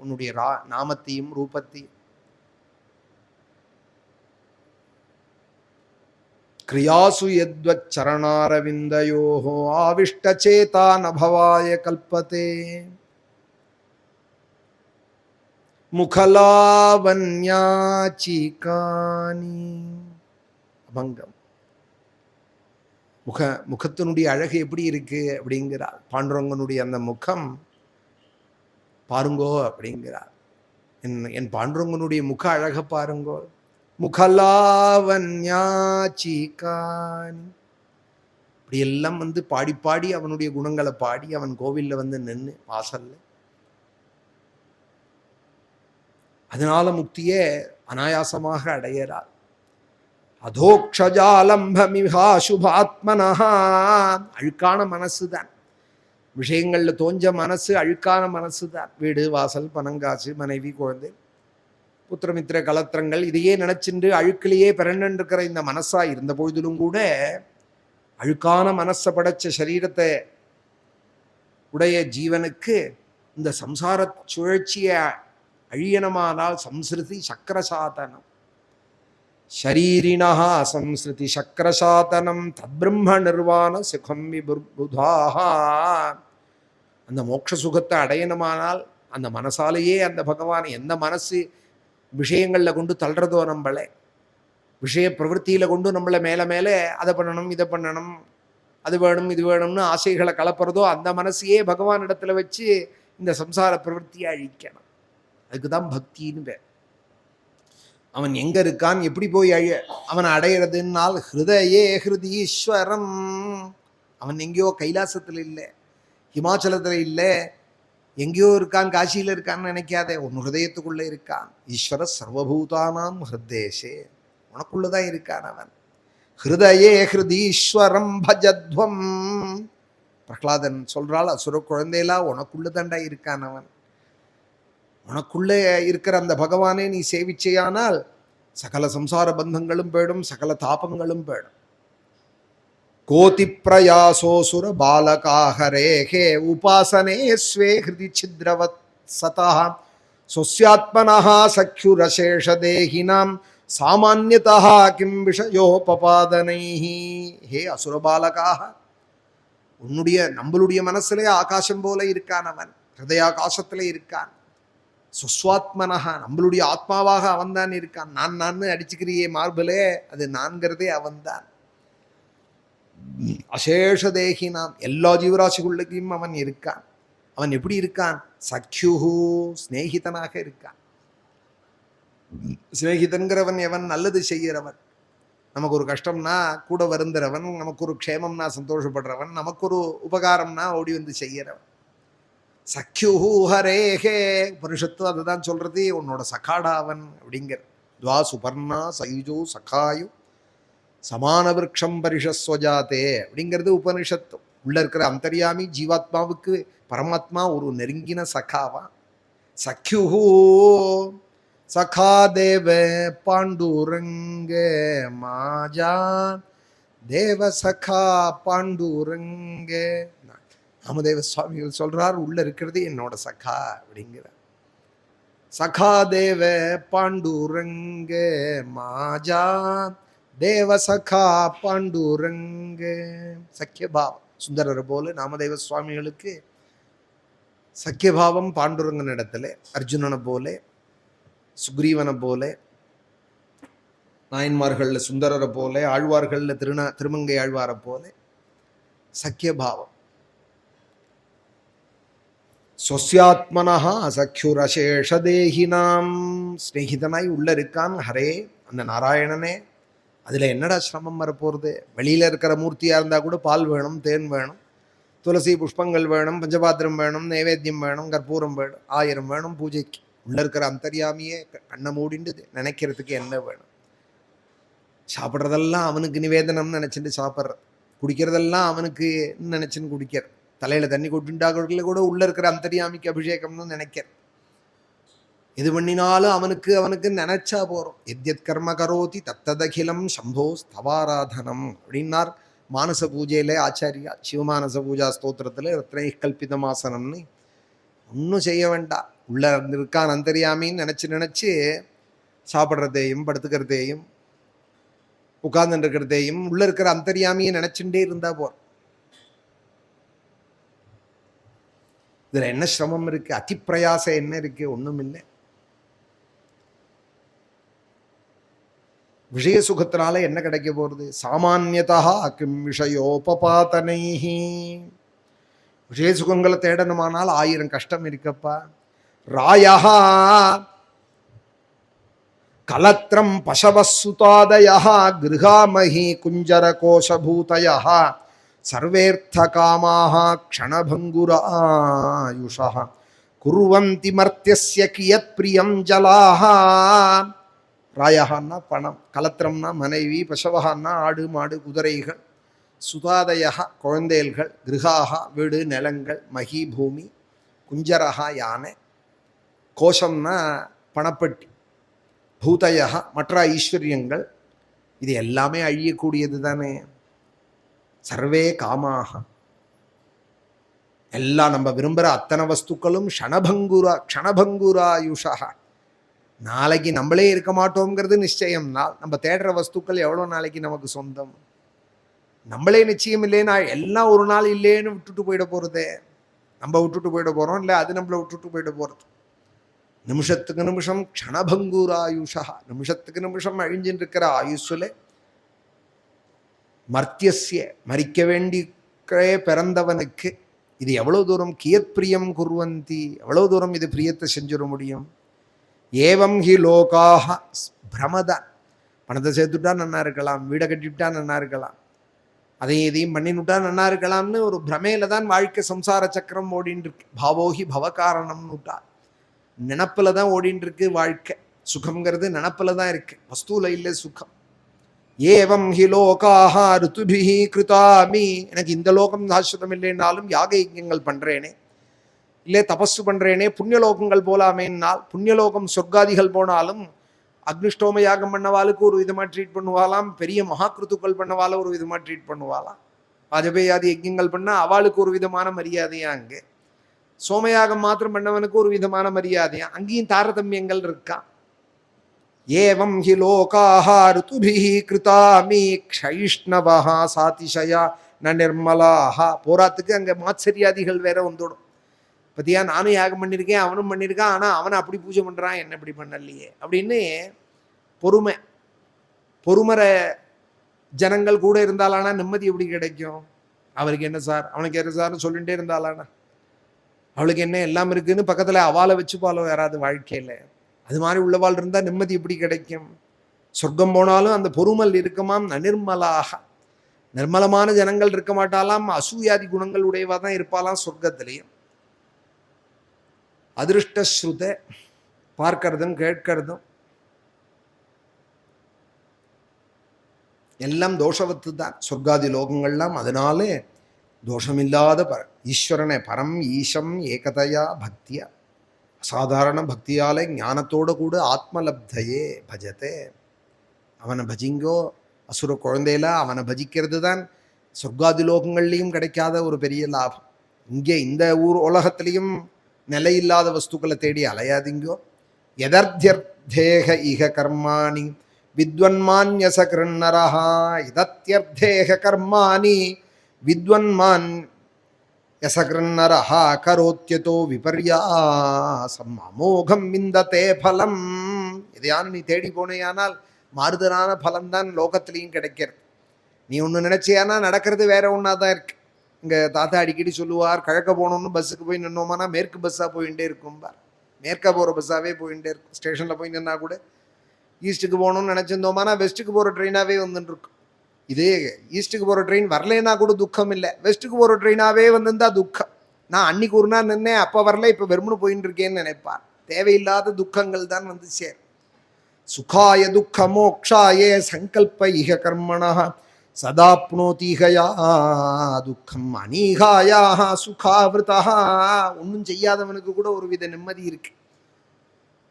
உன்னுடைய நாமத்தையும் ரூபத்தையும் கிரியாசு யத்வச் சரணாரவிந்தயோஹோ ஆவிஷ்டசேதா நபவாய கல்பதே. முகலாவன்யாச்சிகானி அபங்கம். முகத்தினுடைய அழகு எப்படி இருக்கு அப்படிங்கிறார். பாண்டுரங்கனுடைய அந்த முகம் பாருங்கோ அப்படிங்கிறார். என் பாண்டுரங்கனுடைய முக அழக பாருங்கோ. முகலாவன்யாச்சிகானி. இப்படி எல்லாம் பாடி பாடி அவனுடைய குணங்களை பாடி அவன் கோவில்ல நின்று வாசல்ல. அதனால முக்தியே அனாயாசமாக அடையறார். அதோக்ஷஜாலம்பமிஹா சுபாத்மனஹா. அழுக்கான மனசுதான், விஷயங்கள்ல தோஞ்ச மனசு அழுக்கான மனசுதான். வீடு வாசல் பணங்காசு மனைவி குழந்தை புத்திரமித்திர கலத்திரங்கள் இதையே நினைச்சின்று அழுக்கிலேயே பிறண்டிருக்கிற இந்த மனசா இருந்த பொழுதிலும் கூட அழுக்கான மனசை படைச்ச சரீரத்தை உடைய ஜீவனுக்கு இந்த சம்சார சுழற்சிய அழியனமானால் சம்ஸ்ருதி சக்கரசாதனம். ஷரீரிணா சம்ஸ்ருதி சக்கரசாதனம் தத்பிரம்ம நிர்வாண சுகம் விபுர்புதாக. அந்த மோட்ச சுகத்தை அடையணுமானால் அந்த மனசாலேயே அந்த பகவான் எந்த மனசு விஷயங்கள்ல கொண்டு தள்ளுறதோ, நம்மளை விஷய பிரவൃத்தியில கொண்டு நம்மளை மேலே மேலே அதை பண்ணணும் இதை பண்ணணும் அது வேணும் இது வேணும்னு ஆசைகளை கலப்புறதோ, அந்த மனசையே பகவான் இடத்துல வச்சு இந்த சம்சார பிரவೃத்தியை அழிக்கணும். அதுக்குதான் பக்தின்னு பேர். அவன் எங்க இருக்கான், எப்படி போய் அவனை அடையிறதுனால் ஹிருதயே ஹிருதீஸ்வரம். அவன் எங்கேயோ கைலாசத்துல இல்லை, ஹிமாச்சலத்துல இல்லை, எங்கேயோ இருக்கான், காசியில இருக்கான்னு நினைக்காதே. உன் ஹிருதயத்துக்குள்ள இருக்கான். ஈஸ்வர சர்வபூதானாம் ஹிருதேஷே. உனக்குள்ளதான் இருக்கான் அவன். ஹிருதயே ஹிருதீஸ்வரம் பஜத்வம். பிரகலாதன் சொல்றாள், அசுர குழந்தையிலா உனக்குள்ள தாண்டா இருக்கான் அவன். உனக்குள்ளே இருக்கிற அந்த பகவானே நீ சேவிச்சையானால் சகல சம்சார பந்தங்களும் போயிடும், சகல தாபங்களும் போயிடும். கோதி பிரயாசோசுர பாலகாஹரேஹே உபாசனே ஸ்வே ஹிருதி சித்ரவத் சதா ஸ்வஸ்யாத்மனஹ சக்ஷுரசேஷ தேஹினாம் சாமான்யதா கிம் விஷயோபபாதனைஹி. ஹே அசுர பாலகாக, நம்மளுடைய மனசுலே ஆகாசம் போல இருக்கான் அவன், ஹிருதயாகாசத்திலே இருக்கான். சுஸ்வாத்மனஹா, நம்மளுடைய ஆத்மாவாக அவன்தான் இருக்கான். நான் அடிச்சுக்கிறியே மார்பிலே, அது நான்கிறதே அவன்தான். அசேஷ தேகினாம், எல்லா ஜீவராசிகளுக்கும் அவன் இருக்கான். அவன் எப்படி இருக்கான்? சக்யுஹு, ஸ்நேகிதனாக இருக்கான். சிநேகிதன்கிறவன் எவன்? நல்லது செய்கிறவன். நமக்கு ஒரு கஷ்டம்னா கூட வருந்துறவன், நமக்கு ஒரு க்ஷேமம்னா சந்தோஷப்படுறவன், நமக்கு ஒரு உபகாரம்னா ஓடி செய்கிறவன். சக்யுஹு ஹரேஹே. உபனிஷத்து அதுதான் சொல்றது, உன்னோட சகாடாவன் அப்படிங்கிற. துவா சுபர்ணா சயுஜோ சகாயு சமான விருட்சம் பரிஷஸ்வஜாத்தே அப்படிங்கிறது உபனிஷத்து. உள்ள இருக்கிற அந்தர்யாமி ஜீவாத்மாவுக்கு பரமாத்மா ஒரு நெருங்கின சகாவா. சக்யுஹு சகா தேவ பாண்டுரங்க மாஜா தேவ சகா பாண்டுரங்க. ராமதேவ சுவாமிகள் சொல்றார், உள்ள இருக்கிறது என்னோட சகா அப்படிங்கிற. சகா தேவ பாண்டுரங்க மாஜா தேவ சகா பாண்டுரங்க. சக்கியபாவம் சுந்தரர் போல நாமதேவ சுவாமிகளுக்கு சக்கியபாவம் பாண்டுரங்கன் இடத்துல, அர்ஜுனனை போல, சுக்ரீவனை போல, நாயன்மார்கள்ல சுந்தரரை போல, ஆழ்வார்கள்ல திருமங்கை ஆழ்வாரை போல சக்கியபாவம். சொஸ்யாத்மனா சக்ஷுரசேஷதேகினாம். ஸ்நேகிதனாய் உள்ள இருக்கான் ஹரே அந்த நாராயணனே. அதில் என்னடா சிரமம் வரப்போகிறது? வெளியில் இருக்கிற மூர்த்தியாக இருந்தால் கூட பால் வேணும், தேன் வேணும், துளசி புஷ்பங்கள் வேணும், பஞ்சபாத்திரம் வேணும், நைவேத்தியம் வேணும், கற்பூரம் வேணும், 1000 வேணும் பூஜைக்கு. உள்ளே இருக்கிற அந்தர்யாமியே கண்ணை மூடிண்டு நினைக்கிறதுக்கு என்ன வேணும்? சாப்பிட்றதெல்லாம் அவனுக்கு நிவேதனம்னு நினச்சிட்டு சாப்பிட்றது, குடிக்கிறதெல்லாம் அவனுக்கு நினச்சின்னு குடிக்கிற, தலையில் தண்ணி கொட்டுண்டாக்களில் கூட உள்ளே இருக்கிற அந்தர்யாமிக்கு அபிஷேகம்னு நினைக்கிற. எது பண்ணினாலும் அவனுக்கு அவனுக்கு நினைச்சா போகிறோம். எத்யத் கர்ம கரோதி தத்ததகிலம் சம்போ ஸ்தவாராதனம் அப்படின்னார் மானச பூஜையில் ஆச்சாரியா. சிவமானச பூஜா ஸ்தோத்திரத்தில் ரத்னை கல்பிதமாசனம்னு ஒன்றும் செய்ய வேண்டாம். உள்ள இருக்கான் அந்தர்யாமின்னு நினச்சி சாப்பிட்றதையும் படுத்துக்கிறதையும் உட்கார்ந்து இருக்கிறதையும் உள்ள இருக்கிற அந்தர்யாமியை நினச்சுட்டே இருந்தா போகிறோம். இதில் என்ன சிரமம் இருக்குது? அதிப்பிரயாசம் என்ன இருக்குது? ஒன்றும் இல்லை. விஷய சுகத்தினால என்ன கிடைக்க போகிறது? சாமானியதா கிம் விஷயோபாதனைஹி. விஷய சுகங்களை தேடணுமானால் 1000 கஷ்டம் இருக்கப்பா. ராயா கலத்திரம் பசவசுதாதயா கிருஹாமஹி குஞ்சர கோஷபூதயா சர்வேர்த்த காமாக க்ஷணபங்குராயுஷா குர்வந்தி மர்த்தியஸ்ய கியத் பிரியம் ஜலாஹ. ராயஹான்னா பணம், கலத்திரம்னா மனைவி, பசவஹான்னா ஆடு மாடு குதிரைகள், சுதாதயா குழந்தைகள், கிருஹாக வீடு நிலங்கள், மகி பூமி, குஞ்சரஹா யானை, கோஷம்னா பணப்பட்டி, பூதயா மற்ற ஐஸ்வர்யங்கள். இது எல்லாமே அழியக்கூடியது தானே. சர்வே காமாக, எல்லாம் நம்ம விரும்புகிற அத்தனை வஸ்துக்களும் க்ஷணபங்குராயுஷா. நாளைக்கு நம்மளே இருக்க மாட்டோங்கிறது நிச்சயம்னால் நம்ம தேடுற வஸ்துக்கள் எவ்வளோ நாளைக்கு நமக்கு சொந்தம்? நம்மளே நிச்சயம் இல்லைன்னா எல்லாம் ஒரு நாள் இல்லைன்னு விட்டுட்டு போயிட போகிறதே. நம்ம விட்டுட்டு போயிட போகிறோம், இல்லை அது நம்மளை விட்டுட்டு போயிட போகிறது. நிமிஷத்துக்கு நிமிஷம் க்ஷணபங்குராயுஷா, நிமிஷத்துக்கு நிமிஷம் அழிஞ்சின்னு இருக்கிற ஆயுஷுல மர்த்தியஸ்ய மறிக்க வேண்டிய பிறந்தவனுக்கு இது எவ்வளோ தூரம் கியத் பிரியம் குர்வந்தி, எவ்வளோ தூரம் இது பிரியத்தை செஞ்சிட முடியும்? ஏவம் ஹி லோகாஹ பிரமதான். பணத்தை சேர்த்துட்டா நன்னா இருக்கலாம், வீடை கட்டிவிட்டா நன்னா இருக்கலாம், அதையும் இதையும் பண்ணிவிட்டா நன்னா இருக்கலாம்னு ஒரு பிரமையில தான் வாழ்க்கை சம்சார சக்கரம் ஓடின்னு இருக்கு. பாவோஹி பவகாரணம்னு விட்டா நினப்பில் தான் ஓடின்னு இருக்கு வாழ்க்கை. சுகம்ங்கிறது நினப்பில் தான் இருக்கு, வஸ்தூல இல்லை சுகம். ஏவம் ஹி லோகாஹ ருத்துபிஹி கிருதாமி. எனக்கு இந்த லோகம் சாஸ்வதம் இல்லைன்னாலும் யாக யஜ்ஞங்கள் பண்ணுறேனே, இல்லை தபஸு பண்ணுறேனே, புண்ணியலோகங்கள் போலாமேன்னால், புண்ணியலோகம் சொர்க்காதிகள் போனாலும் அக்னிஷ்டோம யாகம் பண்ணவாளுக்கு ஒரு விதமாக ட்ரீட் பண்ணுவாளாம், பெரிய மகாக்கிருத்துக்கள் பண்ணவால ஒரு விதமாக ட்ரீட் பண்ணுவாளாம், வாஜபேயாதி யஜ்ஞங்கள் பண்ணால் அவளுக்கு ஒரு விதமான மரியாதையா, அங்கே சோமயாகம் மாத்திரம் பண்ணவனுக்கு ஒரு விதமான மரியாதையா, அங்கேயும் தாரதமியங்கள் இருக்கா. ஏவம் ஹி லோகாஹ ருதுபிஹி கிருதாமி க்ஷைஷ்ணவஹா சாதிஷயா ந நிர்மலாஹ. போராத்துக்கு அங்கே மாத்சரியாதிகள் வேற வந்துடும். பத்தியா, நானும் யாகம் பண்ணியிருக்கேன், அவனும் பண்ணியிருக்கான், ஆனால் அவனை அப்படி பூஜை பண்ணுறான், என்ன இப்படி பண்ணலையே அப்படின்னு பொறுமரை ஜனங்கள் கூட இருந்தாலானா நிம்மதி எப்படி கிடைக்கும்? அவருக்கு என்ன சார், அவனுக்கு என்ன சார்னு சொல்லிகிட்டே இருந்தாலானா, அவளுக்கு என்ன எல்லாம் இருக்குன்னு பக்கத்தில் அவாலை வச்சுப்பாலோ யாராவது வாழ்க்கையில். அது மாதிரி உள்ளவாள் இருந்தால் நிம்மதி எப்படி கிடைக்கும்? சொர்க்கம் போனாலும் அந்த பொறுமல் இருக்குமாம். நிர்மலாக, நிர்மலமான ஜனங்கள் இருக்க மாட்டாலாம், அசூயாதி குணங்கள் உடையவா தான் இருப்பாலாம் சொர்க்கத்திலையும். அதிருஷ்டஸ்ருத பார்க்கறதும் கேட்கறதும் எல்லாம் தோஷவத்து தான் சொர்க்காதி லோகங்கள்லாம். அதனாலே தோஷமில்லாத ஈஸ்வரனை பரம் ஈசம் ஏகதையா பக்தியா, அசாதாரண பக்தியாலே ஞானத்தோடு கூட ஆத்மலப்தையே பஜதே. அவனை பஜிங்கோ, அசுர குழந்தையில அவனை பஜிக்கிறது தான் சொர்க்காதி லோகங்கள்லையும் கிடைக்காத ஒரு பெரிய லாபம். இங்கே இந்த உலகத்திலையும் நிலையில்லாத வஸ்துக்களை தேடி அலையாதீங்கோ. எதர்த்தியர்த்தேக இக கர்மாணி வித்வன்மான்யச கிருண்ணரஹா. இதத்யர்த்தேக கர்மாணி வித்வன்மான் யசகிருண்ணரஹா கரோத்யதோ விபர்யாசம் அமோகம் விந்ததே பலம். இதையான நீ தேடி போனேயானால் மாறுதலான பலம்தான் லோகத்திலையும் கிடைக்கிறது. நீ ஒன்று நினைச்சியானா நடக்கிறது வேற ஒன்றா தான் இருக்கு. எங்கள் தாத்தா அடிக்கடி சொல்லுவார், கிழக்க போகணுன்னு பஸ்ஸுக்கு போய் நின்னோமானா மேற்கு பஸ்ஸாக போயிட்டே இருக்கும்பார். மேற்கா போகிற பஸ்ஸாகவே போயிட்டே இருக்கும். ஸ்டேஷனில் போய் நின்னா கூட ஈஸ்ட்டுக்கு போகணுன்னு நினச்சிருந்தோமானா வெஸ்ட்டுக்கு போகிற ட்ரெயினாகவே வந்துட்டுருக்கும். இதே ஈஸ்ட்டுக்கு போகிற ட்ரெயின் வரலைன்னா கூட துக்கம் இல்லை, வெஸ்ட்டுக்கு போகிற ட்ரெயினாகவே வந்துருந்தா துக்கம். நான் அன்னைக்கு ஒரு நாள் நின்னேன், அப்போ வரல, இப்போ வெறுமனு போயின்னு இருக்கேன்னு நினைப்பார். தேவையில்லாத துக்கங்கள் தான் வந்து சேர். சுகாய துக்க மோக்ஷாயே சங்கல்ப இக கர்மணா சதாப்னோதீகயா துக்கம் அநீகாயா சுகாவிருதா. ஒன்றும் செய்யாதவனுக்கு கூட ஒரு வித நிம்மதி இருக்கு.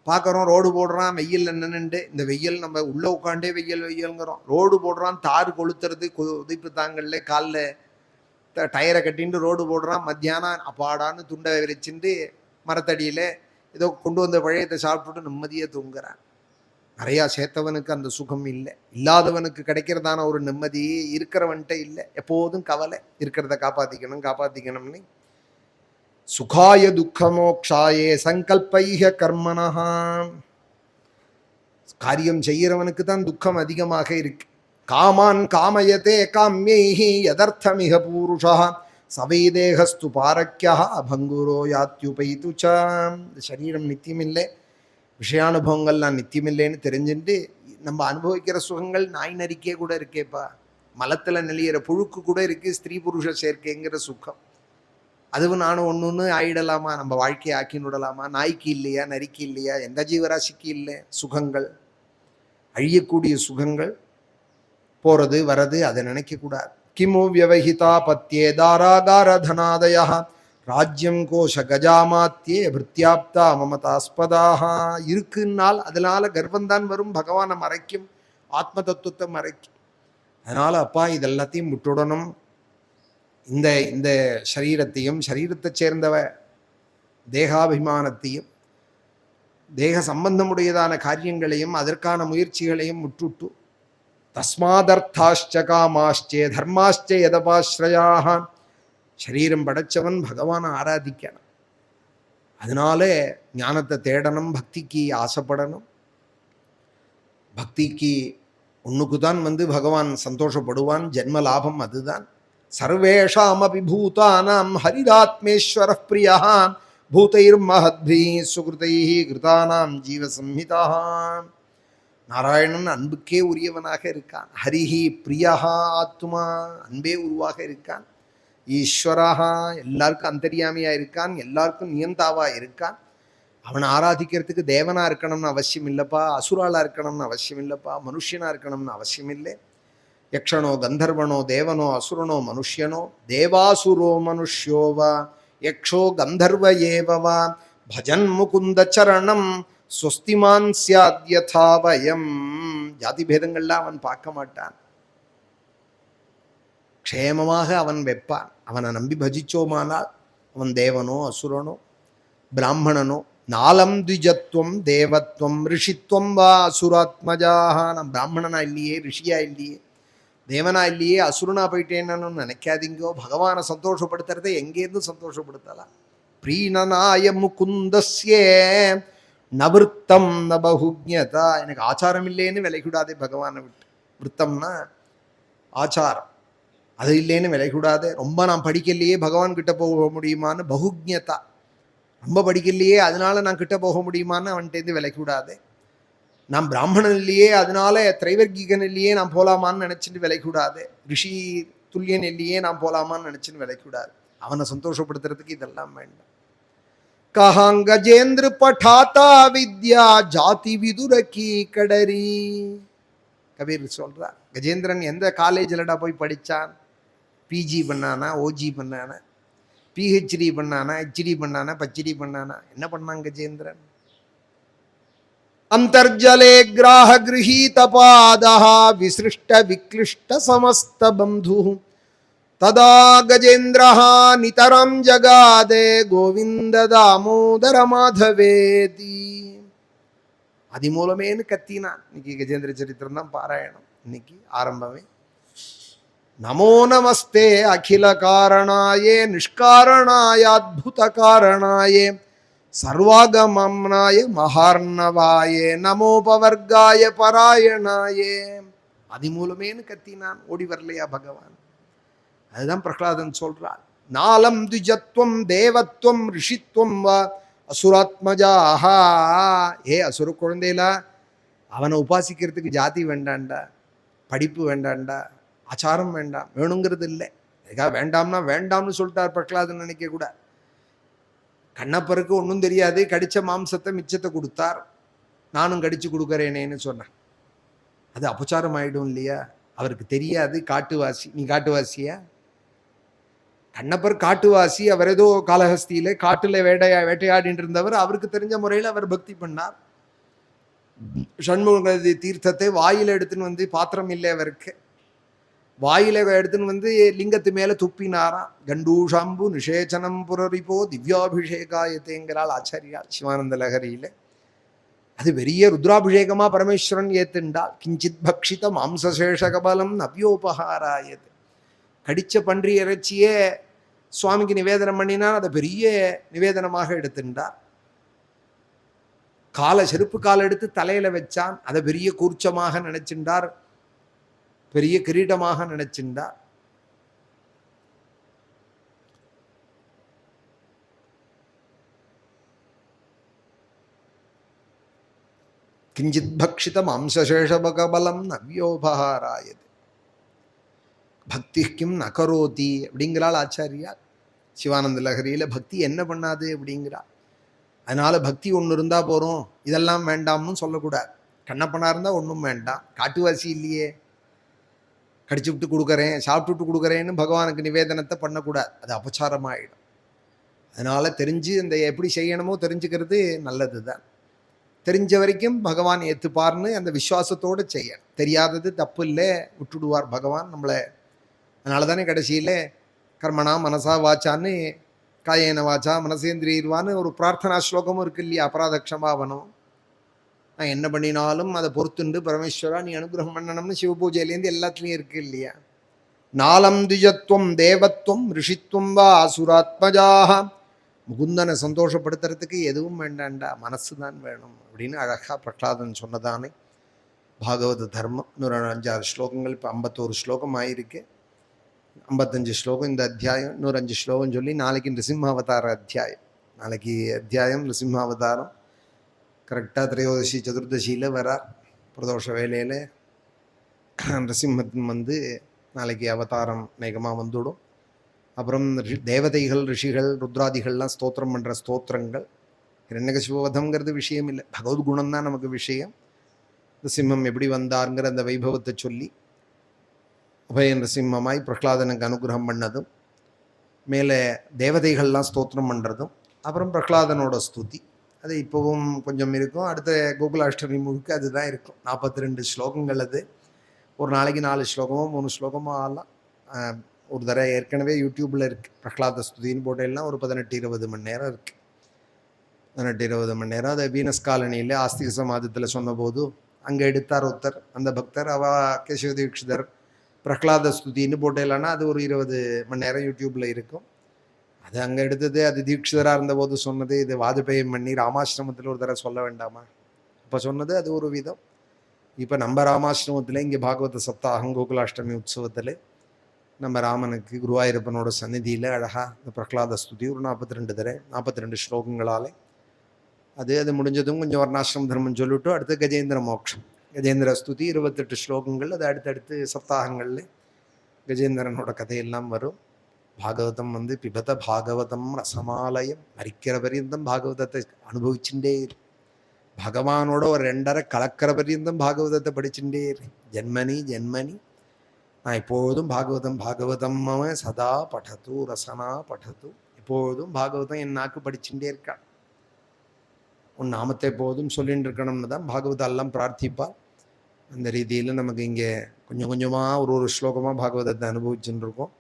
பார்க்குறோம், ரோடு போடுறான், வெயிலில் நின்றுண்டு, இந்த வெயில் நம்ம உள்ளே உட்காண்டே வெயில்ங்கிறோம். ரோடு போடுறான், தார் கொளுத்துறது, உதைப்பு தாங்கல்ல, காலில் டயரை கட்டின்ட்டு ரோடு போடுறான். மத்தியானம் அப்பாடான்னு துண்டை விரிச்சுட்டு மரத்தடியில் ஏதோ கொண்டு வந்த பழையத்தை சாப்பிட்டுட்டு நிம்மதியாக தூங்குறான். நிறையா சேர்த்தவனுக்கு அந்த சுகம் இல்லை. இல்லாதவனுக்கு கிடைக்கிறதான ஒரு நிம்மதி இருக்கிறவன்ட்ட இல்லை. எப்போதும் கவலை, இருக்கிறத காப்பாற்றிக்கணும்னு. சுகாய துக்கமோக்ஷாயே சங்கல்பைக கர்மணா. காரியம் செய்கிறவனுக்கு தான் துக்கம் அதிகமாக இருக்கு. காமான் காமயதே காமியைஹி யதர்த்தமிக பூருஷா சவைதேகஸ்து பாரக்யா பங்குரோ யாத்யுபைது ச. சரீரம் நித்தியம் இல்லை, விஷயானுபவங்கள்லாம் நித்தியமில்லைன்னு தெரிஞ்சுட்டு நம்ம அனுபவிக்கிற சுகங்கள் நாய் நரிக்கே கூட இருக்கேப்பா. மலத்தில் நெளியிற புழுக்கு கூட இருக்குது ஸ்திரீ புருஷ சேர்க்கைங்கிற சுகம். அதுவும் நானும் ஒன்று ஆயிடலாமா, நம்ம வாழ்க்கையை ஆக்கின்னு விடலாமா? நாய்க்கு இல்லையா, நரிக்கு இல்லையா, எந்த ஜீவராசிக்கு இல்லை சுகங்கள்? அழியக்கூடிய சுகங்கள், போகிறது வர்றது, அதை நினைக்கக்கூடாது. கிமு வியவஹிதா பத்தியே தாராகார தனாதயா ராஜ்யம் கோஷ கஜாமாத்தியே பிருத்தியாப்தா மமதாஸ்பதாக. இருக்குன்னால் அதனால கர்வந்தான் வரும், பகவானை மறைக்கும், ஆத்ம தத்துவத்தை மறைக்கும். அதனால அப்பா இதெல்லாத்தையும் விட்டுடணும். இந்த இந்த சரீரத்தையும் சரீரத்தை சேர்ந்தவ தேகாபிமானத்தையும் தேக சம்பந்தமுடையதான காரியங்களையும் அதற்கான முயற்சிகளையும் விட்டுட்டு தஸ்மாதர்த்தாஷ்ச காமாஷ்சே தர்மாஷ்சே யதபாஸ்ரயாக. சரீரம் படைச்சவன் பகவானை ஆராதிக்கணும். அதனால ஞானத்தை தேடணும், பக்திக்கு ஆசைப்படணும். பக்திக்கு ஒன்றுக்கு தான் பகவான் சந்தோஷப்படுவான், ஜென்ம லாபம் அதுதான். சர்வேஷாமபி பூதானாம் ஹரிராத்மேஸ்வர பிரியா பூதைர் மஹத்பி சுகிருதை கிருதானாம் ஜீவசம்ஹிதா. நாராயணன் அன்புக்கே உரியவனாக இருக்கான். ஹரிஹி பிரியா ஆத்மா, அன்பே உருவாக இருக்கான். ஈஸ்வரஹா, எல்லாருக்கும் அந்தரியாமியாக இருக்கான், எல்லாருக்கும் நியந்தாவாக இருக்கான். அவனை ஆராதிக்கிறதுக்கு தேவனாக இருக்கணும்னு அவசியம் இல்லைப்பா, அசுராலாக இருக்கணும்னு அவசியம் இல்லைப்பா, மனுஷனாக இருக்கணும்னு அவசியம் இல்லை. யக்ஷனோ கந்தர்வனோ தேவனோ அசுரனோ மனுஷ்யனோ தேவாசுரோ மனுஷ்யோவா யக்ஷோ கந்தர்வ ஏவவா பஜன் முகுந்த சரணம் ஸ்வஸ்திமான் ஸ்யாத்யதா வயம். ஜாதி பேதங்கள்லாம் அவன் பார்க்க மாட்டான், க்ஷேமமாக அவன் வைப்பான். அவனை நம்பி பஜிச்சோமானால் அவன் தேவனோ அசுரனோ பிராமணனோ நாலம் த்விஜத்வம் தேவத்வம் ரிஷித்வம் வா அசுராத்மஜாக. நான் பிராமணனா இல்லையே, ரிஷியா இல்லையே, தேவனா இல்லையே, அசுரனா போயிட்டேன்னு நினைக்காதீங்கோ. பகவானை சந்தோஷப்படுத்துறதை எங்கேருந்து சந்தோஷப்படுத்தலாம்? பிரீணனாய முகுந்தஸ்யே நவிருத்தம் ந பகுஜ்ஞதா. எனக்கு ஆச்சாரம் இல்லைன்னு விலைக்கூடாதே பகவானை விட்டு. விருத்தம்னா ஆச்சாரம், அது இல்லைன்னு விலைக்கூடாது. ரொம்ப நான் படிக்கலையே பகவான் கிட்ட போக முடியுமான்னு பகுஜ்ஞதா. ரொம்ப படிக்கலையே அதனால நான் கிட்ட போக முடியுமான்னு அவன்கிட்டேருந்து விலைக்கூடாது. நான் பிராமணன் இல்லையே அதனால திரைவர்கீகன் இல்லையே நான் போகலாமான்னு நினச்சிட்டு விலைக்கூடாது. ரிஷி துல்லியன் இல்லையே நான் போகலாமான்னு நினச்சின்னு விலைக்கூடாது. அவனை சந்தோஷப்படுத்துறதுக்கு இதெல்லாம் வேண்டாம். கஹாங் கஜேந்திர பட்டாத்தா வித்யா ஜாதி விதுரக்கி கடரி. கபீர் சொல்றார், கஜேந்திரன் எந்த காலேஜில்டா போய் படித்தான்? பிஜி பண்ணானா, ஓஜி பண்ணானா, பிஹெச்டி பண்ணானா, ஹெச்டி பண்ணானா, பச்டி பண்ணானா? என்ன பண்ணான் கஜேந்திரன்? अंतर्जले ग्राह गृहीत पादः विसृष्ट विक्लिष्ट समस्त बंधु तदा गजेन्द्रः नितरं जगादे गोविंद दामोदर माधवेति. அது மூலமேனு கத்தினான். இன்னைக்கு கஜேந்திர சரித்திரம் தான் பாராயணம், இன்னைக்கு ஆரம்பமே. நமோ நமஸ்தே அகில காரணாயே நிஷ்காரணாய அத்புத காரணாயே சர்வாகமம்னாய மகார்ணவாயே நமோபவர்காய பராயணாயே. அது மூலமேனு கத்தினான். ஓடி வரலையா பகவான்? அதுதான் பிரகலாதன் சொல்றார். நாலம் துஜத்வம் தேவத்வம் ரிஷித்வம் வா அசுராத்மஜாஹா. ஏ அசுர குழந்தையில, அவனை உபாசிக்கிறதுக்கு ஜாதி வேண்டாண்டா, படிப்பு வேண்டாண்டா, ஆச்சாரம் வேண்டாம், வேணுங்கிறது இல்லை. ஏகா வேண்டாம்னா வேண்டாம்னு சொல்லிட்டார் பிரகலாதன். நினைக்க கூட கண்ணப்பருக்கு ஒன்றும் தெரியாது, கடிச்ச மாம்சத்தை மிச்சத்தை கொடுத்தார், நானும் கடிச்சு கொடுக்குறேனேன்னு சொன்னேன். அது அபச்சாரம் ஆயிடும் இல்லையா? அவருக்கு தெரியாது, காட்டுவாசி. நீ காட்டுவாசியா? கண்ணப்பர் காட்டுவாசி. அவர் ஏதோ காளஹஸ்தியில காட்டுல வேட்டையாடிட்டு இருந்தவர். அவருக்கு தெரிஞ்ச முறையில் அவர் பக்தி பண்ணார். ஷண்முக தீர்த்தத்தை வாயில எடுத்துன்னு வந்து, பாத்திரம் இல்லை அவருக்கு, வாயில எடுத்துன்னு வந்து லிங்கத்து மேல துப்பினாராம். கண்டூஷாம்பு நிஷேச்சனம் புரரிப்போ திவ்யாபிஷேகாயத்தேங்கிறாள் ஆச்சாரியால் சிவானந்த லகரியில. அது பெரிய ருத்ராபிஷேகமா பரமேஸ்வரன் ஏத்துண்டால். கிஞ்சித் பக்ஷித மாம்சசேஷகபலம் நவ்யோபகாராயது. கடிச்ச பன்றி இறைச்சியே சுவாமிக்கு நிவேதனம் பண்ணினா அதை பெரிய நிவேதனமாக எடுத்துட்டார். செருப்பு காலை எடுத்து தலையில வச்சான், அதை பெரிய கூர்ச்சமாக நினைச்சின்றார், பெரிய கிரீடமாக நினைச்சின்றார். கிஞ்சித் பக்ஷித மாம்சசேஷபகபலம் நவ்யோபகாராயது. பக்தி கிம் நகரோதி அப்படிங்கிறாள் ஆச்சாரியார் சிவானந்த லஹரியில. பக்தி என்ன பண்ணாது அப்படிங்கிறார். அதனால பக்தி ஒன்று இருந்தா போறோம், இதெல்லாம் வேண்டாம்னு சொல்லக்கூடாது. கண்ணப்பனா இருந்தா ஒன்றும் வேண்டாம், காட்டுவாசி இல்லையே, கடிச்சு விட்டு கொடுக்குறேன், சாப்பிட்டு விட்டு கொடுக்குறேன்னு பகவானுக்கு நிவேதனத்தை பண்ணக்கூடாது, அது அபச்சாரமாயிடும். அதனால தெரிஞ்சு இந்த எப்படி செய்யணுமோ தெரிஞ்சுக்கிறது நல்லது தான். தெரிஞ்ச வரைக்கும் பகவான் ஏற்றுப்பார்னு அந்த விசுவாசத்தோடு செய்யணும். தெரியாதது தப்பு இல்லை, விட்டுடுவார் பகவான் நம்மளை. அதனால தானே கடைசியில் கர்மணா மனசா வாச்சான்னு காயேன வாச்சா மனசேந்திரியர்வான்னு ஒரு பிரார்த்தனா ஸ்லோகமும் இருக்கு இல்லையா? அபராதக்ஷமாவனம், நான் என்ன பண்ணினாலும் அதை பொறுத்துண்டு பரமேஸ்வரா நீ அனுகிரகம் பண்ணணும்னு சிவபூஜையிலேருந்து எல்லாத்துலேயும் இருக்கு இல்லையா? நாலம் துஜத்வம் தேவத்வம் ரிஷித்வம் வா அசுராத்மஜாக. முகுந்தனை சந்தோஷப்படுத்துறதுக்கு எதுவும் வேண்டாண்டா, மனசு தான் வேணும் அப்படின்னு அழகா பிரகலாதன் சொன்னதானே பாகவத தர்மம். 105 ஸ்லோகங்கள், இப்போ 51 ஸ்லோகம் ஆயிருக்கு. 55 ஸ்லோகம் இந்த அத்தியாயம், 105 ஸ்லோகம் சொல்லி நாளைக்கு நிருசிம்மாவதார அத்தியாயம். நாளைக்கு அத்தியாயம் நிருசிம்மாவதாரம். கரெக்டாக திரையோதசி சதுர்தசியில் வரார். பிரதோஷ வேலையில் நிருசிம்மன் வந்து நாளைக்கு அவதாரம் மேகமாக வந்துவிடும். அப்புறம் தேவதைகள் ரிஷிகள் ருத்ராதிகள்லாம் ஸ்தோத்திரம் பண்ணுற ஸ்தோத்திரங்கள். இரண்யகசிபவதம்ங்கிறது விஷயம் இல்லை, பகவத்குணம் தான் நமக்கு விஷயம். நிருசிம்மம் எப்படி வந்தாருங்கிற அந்த வைபவத்தை சொல்லி உபய நிருசிம்மமாய் பிரகலாதனுக்கு அனுகிரகம் பண்ணதும், மேலே தேவதைகள்லாம் ஸ்தோத்திரம் பண்ணுறதும், அப்புறம் பிரகலாதனோட ஸ்துதி, அது இப்போவும் கொஞ்சம் இருக்கும். அடுத்த கோகுலாஷ்டமி முழுக்க அதுதான் இருக்கும். 42 ஸ்லோகங்கள். அது ஒரு நாளைக்கு 4 ஸ்லோகமோ 3 ஸ்லோகமோ ஆகலாம். ஒரு தடவை ஏற்கனவே யூடியூப்பில் இருக்குது, பிரகலாத ஸ்துதின்னு போட்டெல்லாம் ஒரு 18-20 மணி நேரம் இருக்குது. 18-20 மணி நேரம். அதை வீனஸ் காலனியில் ஆஸ்திக சமாதத்தில் சொன்னபோது அங்கே எடுத்தார் ஒருத்தர், அந்த பக்தர், அவ கேசவ தீட்சிதர் பிரகலாத ஸ்துதின்னு போட்டேலான்னா அது ஒரு 20 மணி நேரம் யூடியூப்பில் இருக்கும். அது அங்கே எடுத்தது, அது தீட்சிதராக இருந்தபோது சொன்னது. இது வாஜபேயம் பண்ணி ராமாசிரமத்தில் ஒரு தடவை சொல்ல வேண்டாமா? இப்போ சொன்னது அது ஒரு விதம். இப்போ நம்ம ராமாசிரமத்தில் இங்கே பாகவத சப்தாகம் கோகுலாஷ்டமி உற்சவத்தில் நம்ம ராமனுக்கு குருவாயூரப்பனோட சந்நிதியில் அழகாக இந்த பிரகலாத ஸ்துதி ஒரு 42 தடவை 42 ஸ்லோகங்களாலே அது முடிஞ்சதும் கொஞ்சம் வர்ணாசிரம தர்மம் சொல்லிவிட்டு அடுத்து கஜேந்திர மோட்சம், கஜேந்திர ஸ்துதி 28 ஸ்லோகங்கள். அது அடுத்தடுத்து சப்தாகங்களில் கஜேந்திரனோட கதையெல்லாம் வரும். பாகவதம் வந்து பிபத பாகவதம் ரசமாலயம், மரிக்கிற பரியந்தம் பாகவதத்தை அனுபவிச்சுட்டே இரு. பகவானோட ஒரு 2.5 கலக்கிற பரியந்தம் பாகவதத்தை படிச்சுட்டே இரு. ஜென்மனி ஜென்மனி நான் எப்பொழுதும் பாகவதம் பாகவதம் சதா படத்து ரசனா படத்து. எப்பொழுதும் பாகவதம் என் நாக்கு படிச்சுட்டே இருக்கான். உன் நாமத்தை எப்போதும் சொல்லிட்டு இருக்கணும்னு தான் பாகவதம் எல்லாம் பிரார்த்திப்பார். அந்த ரீதியில் நமக்கு இங்கே கொஞ்சம் கொஞ்சமாக ஒரு ஸ்லோகமாக பாகவதத்தை அனுபவிச்சுட்டு இருக்கோம்.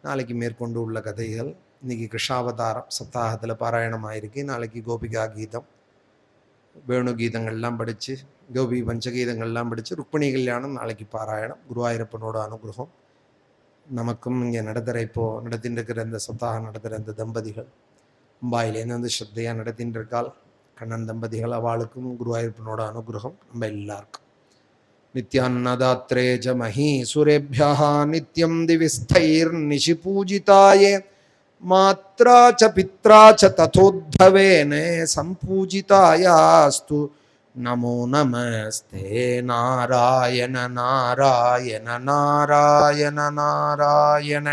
நாளைக்கு மேற்கொண்டு உள்ள கதைகள், இன்றைக்கி கிருஷ்ணாவதாரம் சப்தாகத்தில் பாராயணமாயிருக்கு. நாளைக்கு கோபிகா கீதம், வேணு கீதங்கள்லாம் படித்து, கோபி பஞ்சகீதங்கள்லாம் படித்து, ருக்மிணி கல்யாணம் நாளைக்கு பாராயணம். குருவாயூரப்பனோட அனுகிரகம் நமக்கும் இங்கே நடத்தின்னு இருக்கிற இந்த சப்தாகம் நடத்துகிற இந்த தம்பதிகள் மும்பாயிலேருந்து வந்து ஸ்ரத்தையாக நடத்தின்னு இருக்கால் கண்ணன் தம்பதிகள், அவளுக்கும் குருவாயூரப்பனோட அனுகிரகம் நம்ம எல்லாருக்கும். नित्यान्नदात्रे च महीसुरेभ्यः नित्यं दिविस्थैर्निशिपूजिताये मात्रा च पित्रा च तथोद्भवेन सम्पूजितायास्तु नमो नमस्ते नारायण नारायण नारायण नारायण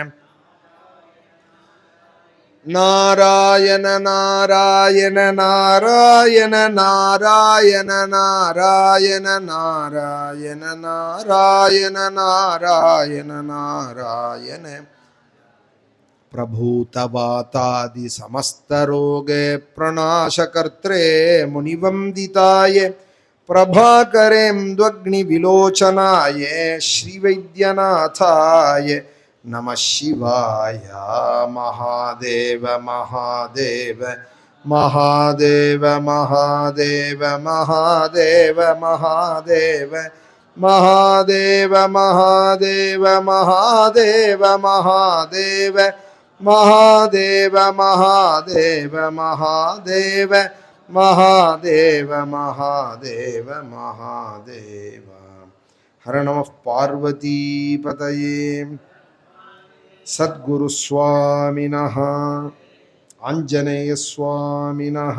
नारायण नारायण नारायण नारायण नारायण नारायण नारायण नारायण नारायण प्रभूतवातादि समस्तरोगे प्रणाशकर्त्रे मुनिवन्दिताय प्रभाकरेन्द्वग्निविलोचनाय श्रीवैद्यनाथाय नमः शिवाय। महादेव महादेव महादेव महादेव महादेव महादेव महादेव महादेव महादेव महादेव महादेव महादेव महादेव महादेव महादेव महादेव। हर नमः पार्वतीपतये। सद्गुरुस्वामिनः आञ्जनेयस्वामिनः